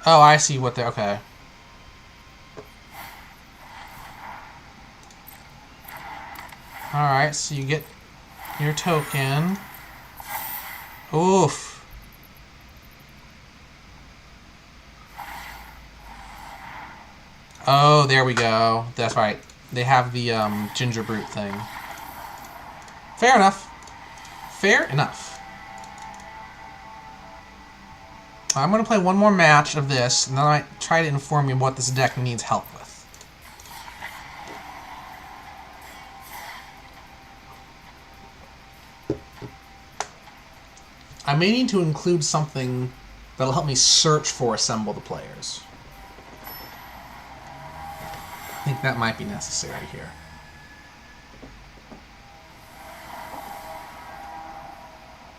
Oh, I see what they're... Okay. Alright, so you get your token. Oof. Oh, there we go. That's right. They have the Ginger Brute thing. Fair enough. Fair enough. I'm going to play one more match of this, and then I might try to inform you what this deck needs help with. I may need to include something that'll help me search for Assemble the Players. I think that might be necessary here.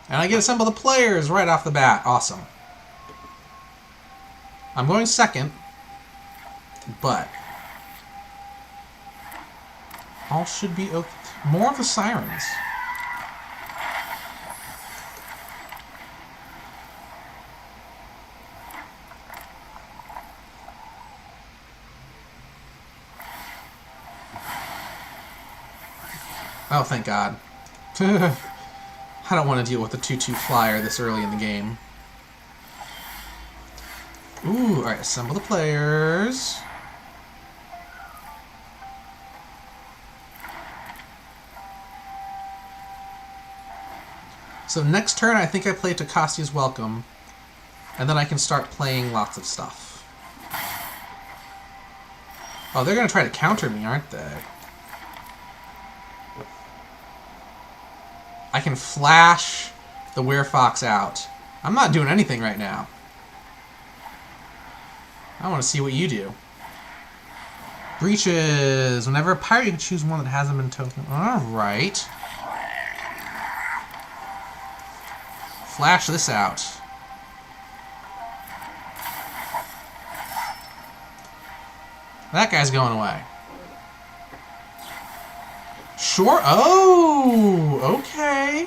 And I get Assemble the Players right off the bat. Awesome. I'm going second, but all should be okay. More of the Sirens. Oh, thank God. I don't want to deal with the 2/2 flyer this early in the game. Ooh, alright, assemble the players. So next turn, I think I play Takasia's Welcome, and then I can start playing lots of stuff. Oh, they're going to try to counter me, aren't they? I can flash the Werefox out. I'm not doing anything right now. I want to see what you do. Breaches. Whenever a pirate, you can choose one that hasn't been token. Alright. Flash this out. That guy's going away. Sure. Oh, okay.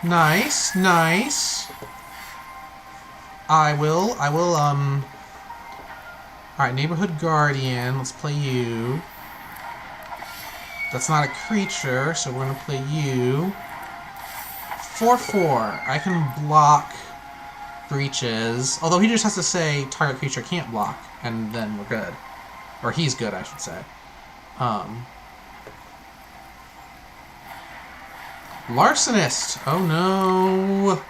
Nice, nice. I will, alright, Neighborhood Guardian. Let's play you. That's not a creature, so we're going to play you. 4/4. I can block Breaches. Although he just has to say target creature can't block, and then we're good. Or he's good, I should say. Larcenist! Oh no!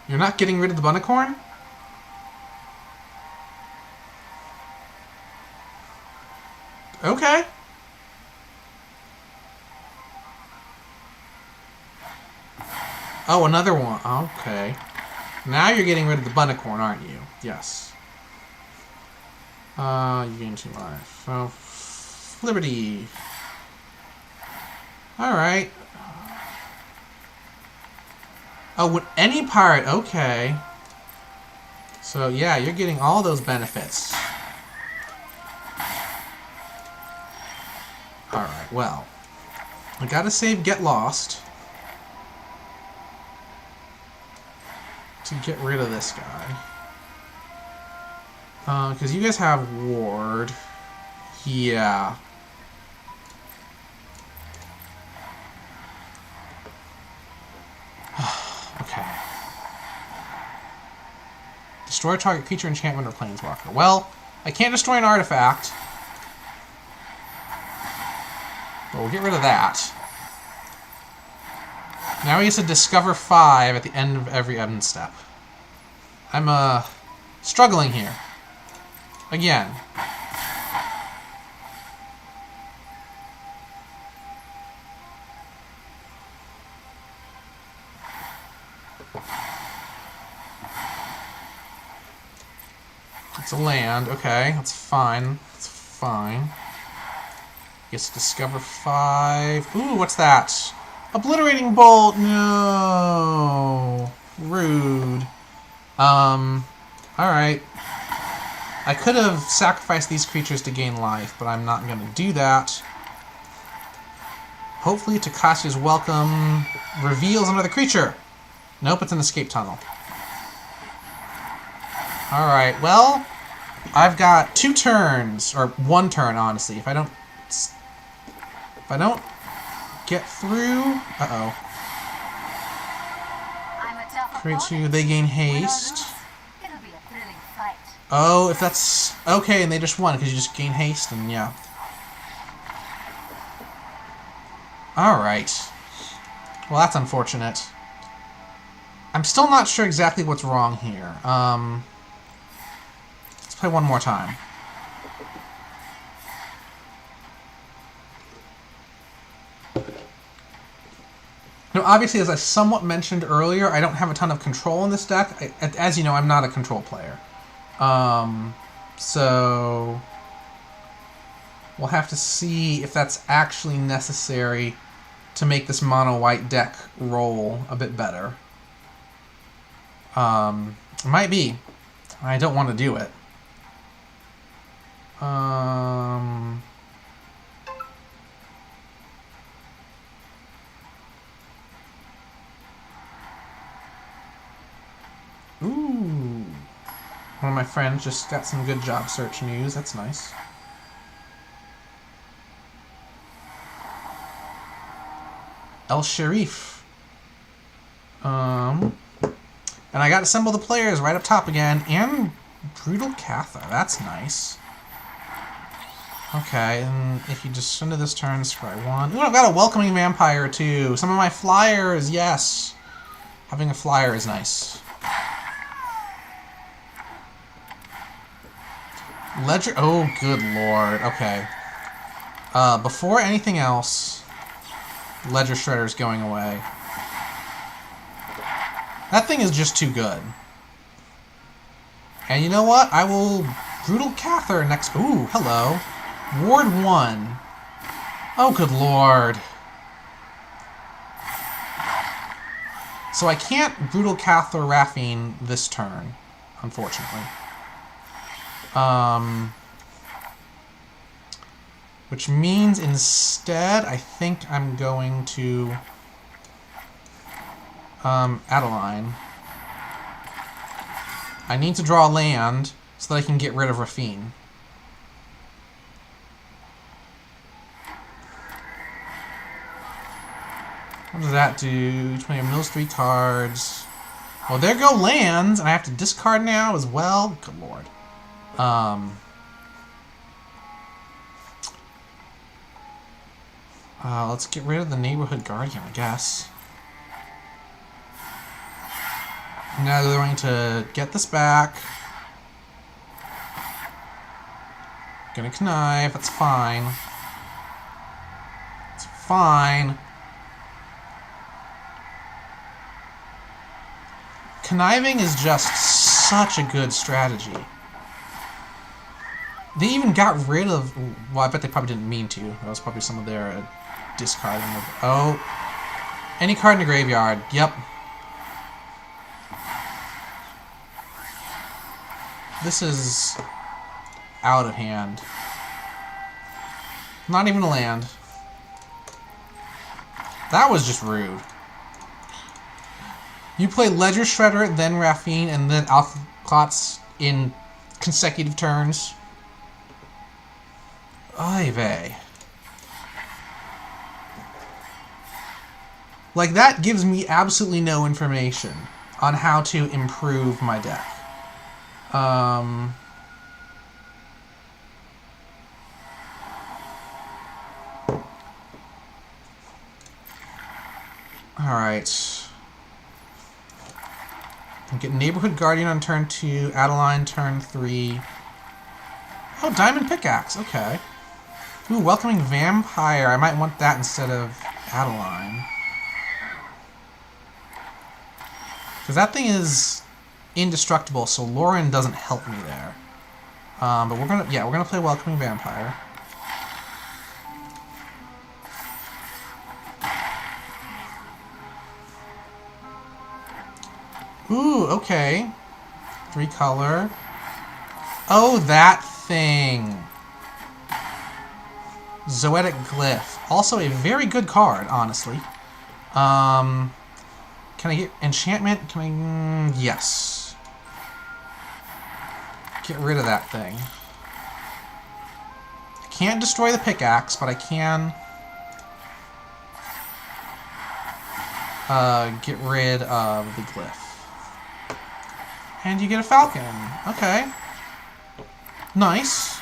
You're not getting rid of the Bunnicorn? Okay. Oh, another one. Okay. Now you're getting rid of the Bunnicorn, aren't you? Yes. You gain 2 life. So, Liberty. Alright. Oh, with any pirate, okay. So, yeah, you're getting all those benefits. Alright, well. I gotta save Get Lost to get rid of this guy. Because you guys have Ward. Yeah. Okay. Destroy target creature, enchantment, or planeswalker. Well, I can't destroy an artifact. But we'll get rid of that. Now he gets to discover 5 at the end of every end step. I'm, struggling here. Again. It's a land. Okay, that's fine. That's fine. Gets to discover 5. Ooh, what's that? Obliterating Bolt! No! Rude. Alright. I could have sacrificed these creatures to gain life, but I'm not going to do that. Hopefully Takasia's Welcome reveals another creature. Nope, it's an escape tunnel. Alright, well, I've got 2 turns, or 1 turn, honestly. If I don't get through... Uh-oh. Create 2, they gain haste. Oh, if that's... Okay, and they just won, because you just gain haste, and yeah. Alright. Well, that's unfortunate. I'm still not sure exactly what's wrong here. Let's play one more time. Now, obviously, as I somewhat mentioned earlier, I don't have a ton of control in this deck. As you know, I'm not a control player. So we'll have to see if that's actually necessary to make this mono-white deck roll a bit better. It might be. I don't want to do it. Ooh. One of my friends just got some good job search news. That's nice. El Sharif. And I got to assemble the players right up top again. And Brutal Cather. That's nice. Okay, and if you just into this turn, scry 1. Ooh, I've got a Welcoming Vampire, too. Some of my flyers, yes. Having a flyer is nice. Ledger... Oh, good lord. Okay. Before anything else, Ledger Shredder's going away. That thing is just too good. And you know what? I will Brutal Cather next... Ooh, hello. Ward 1. Oh, good lord. So I can't Brutal Cather Raffine this turn, unfortunately. Which means instead, I think I'm going to Adeline. I need to draw land so that I can get rid of Raffine. What does that do? 20 mills 3 cards. Well, there go lands, and I have to discard now as well. Good lord. Let's get rid of the Neighborhood Guardian, I guess. Now they're going to get this back. Gonna connive, that's fine. It's fine. Conniving is just such a good strategy. They even got rid of... Well, I bet they probably didn't mean to. That was probably some of their discarding of... Oh. Any card in the graveyard. Yep. This is out of hand. Not even a land. That was just rude. You play Ledger Shredder, then Raffine, and then Alpha Clots in consecutive turns. Oy vey. Like, that gives me absolutely no information on how to improve my deck. Alright. Get Neighborhood Guardian on turn 2, Adeline turn 3. Oh, Diamond Pickaxe, okay. Ooh, Welcoming Vampire. I might want that instead of Adeline. Because that thing is indestructible, so Lauren doesn't help me there. But we're gonna play Welcoming Vampire. Ooh, okay. 3 color. Oh, that thing. Zoetic Glyph. Also a very good card, honestly. Can I get enchantment? Can I... yes. Get rid of that thing. I can't destroy the pickaxe, but I can... get rid of the glyph. And you get a falcon. Okay. Nice.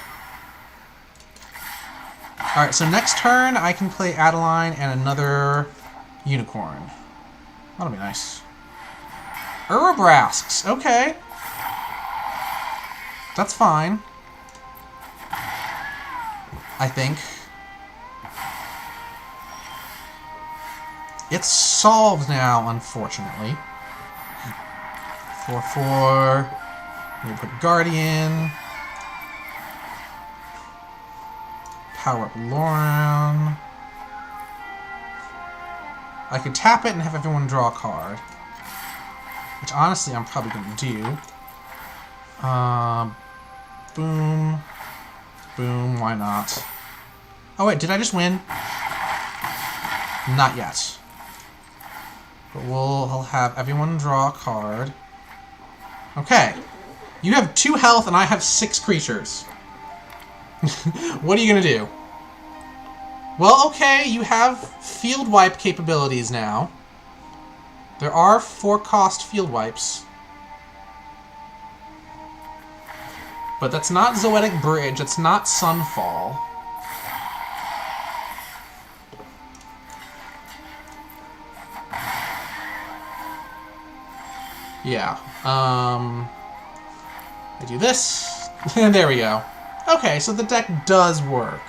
Alright, so next turn I can play Adeline and another unicorn. That'll be nice. Urabrasks. Okay. That's fine. I think. It's solved now, unfortunately. 4/4. We put Guardian. Power up Lauren. I could tap it and have everyone draw a card. Which honestly I'm probably going to do. Boom. Boom, why not? Oh wait, did I just win? Not yet. But I'll have everyone draw a card. Okay. You have 2 health and I have 6 creatures. What are you gonna do? Well, okay, you have field wipe capabilities now. There are 4-cost field wipes. But that's not Zoetic Bridge, it's not Sunfall. Yeah, I do this, and there we go. Okay, so the deck does work.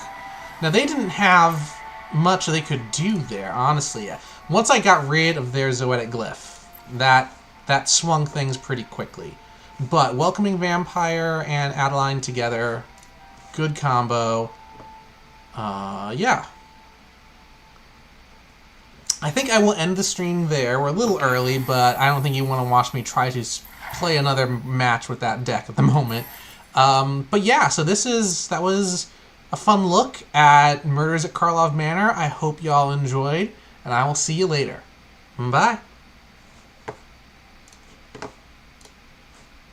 Now, they didn't have much they could do there, honestly. Once I got rid of their Zoetic Glyph, that swung things pretty quickly. But Welcoming Vampire and Adeline together, good combo. Yeah. I think I will end the stream there. We're a little early, but I don't think you want to watch me try to play another match with that deck at the moment. But yeah, so that was a fun look at Murders at Karlov Manor. I hope y'all enjoyed, and I will see you later. Bye.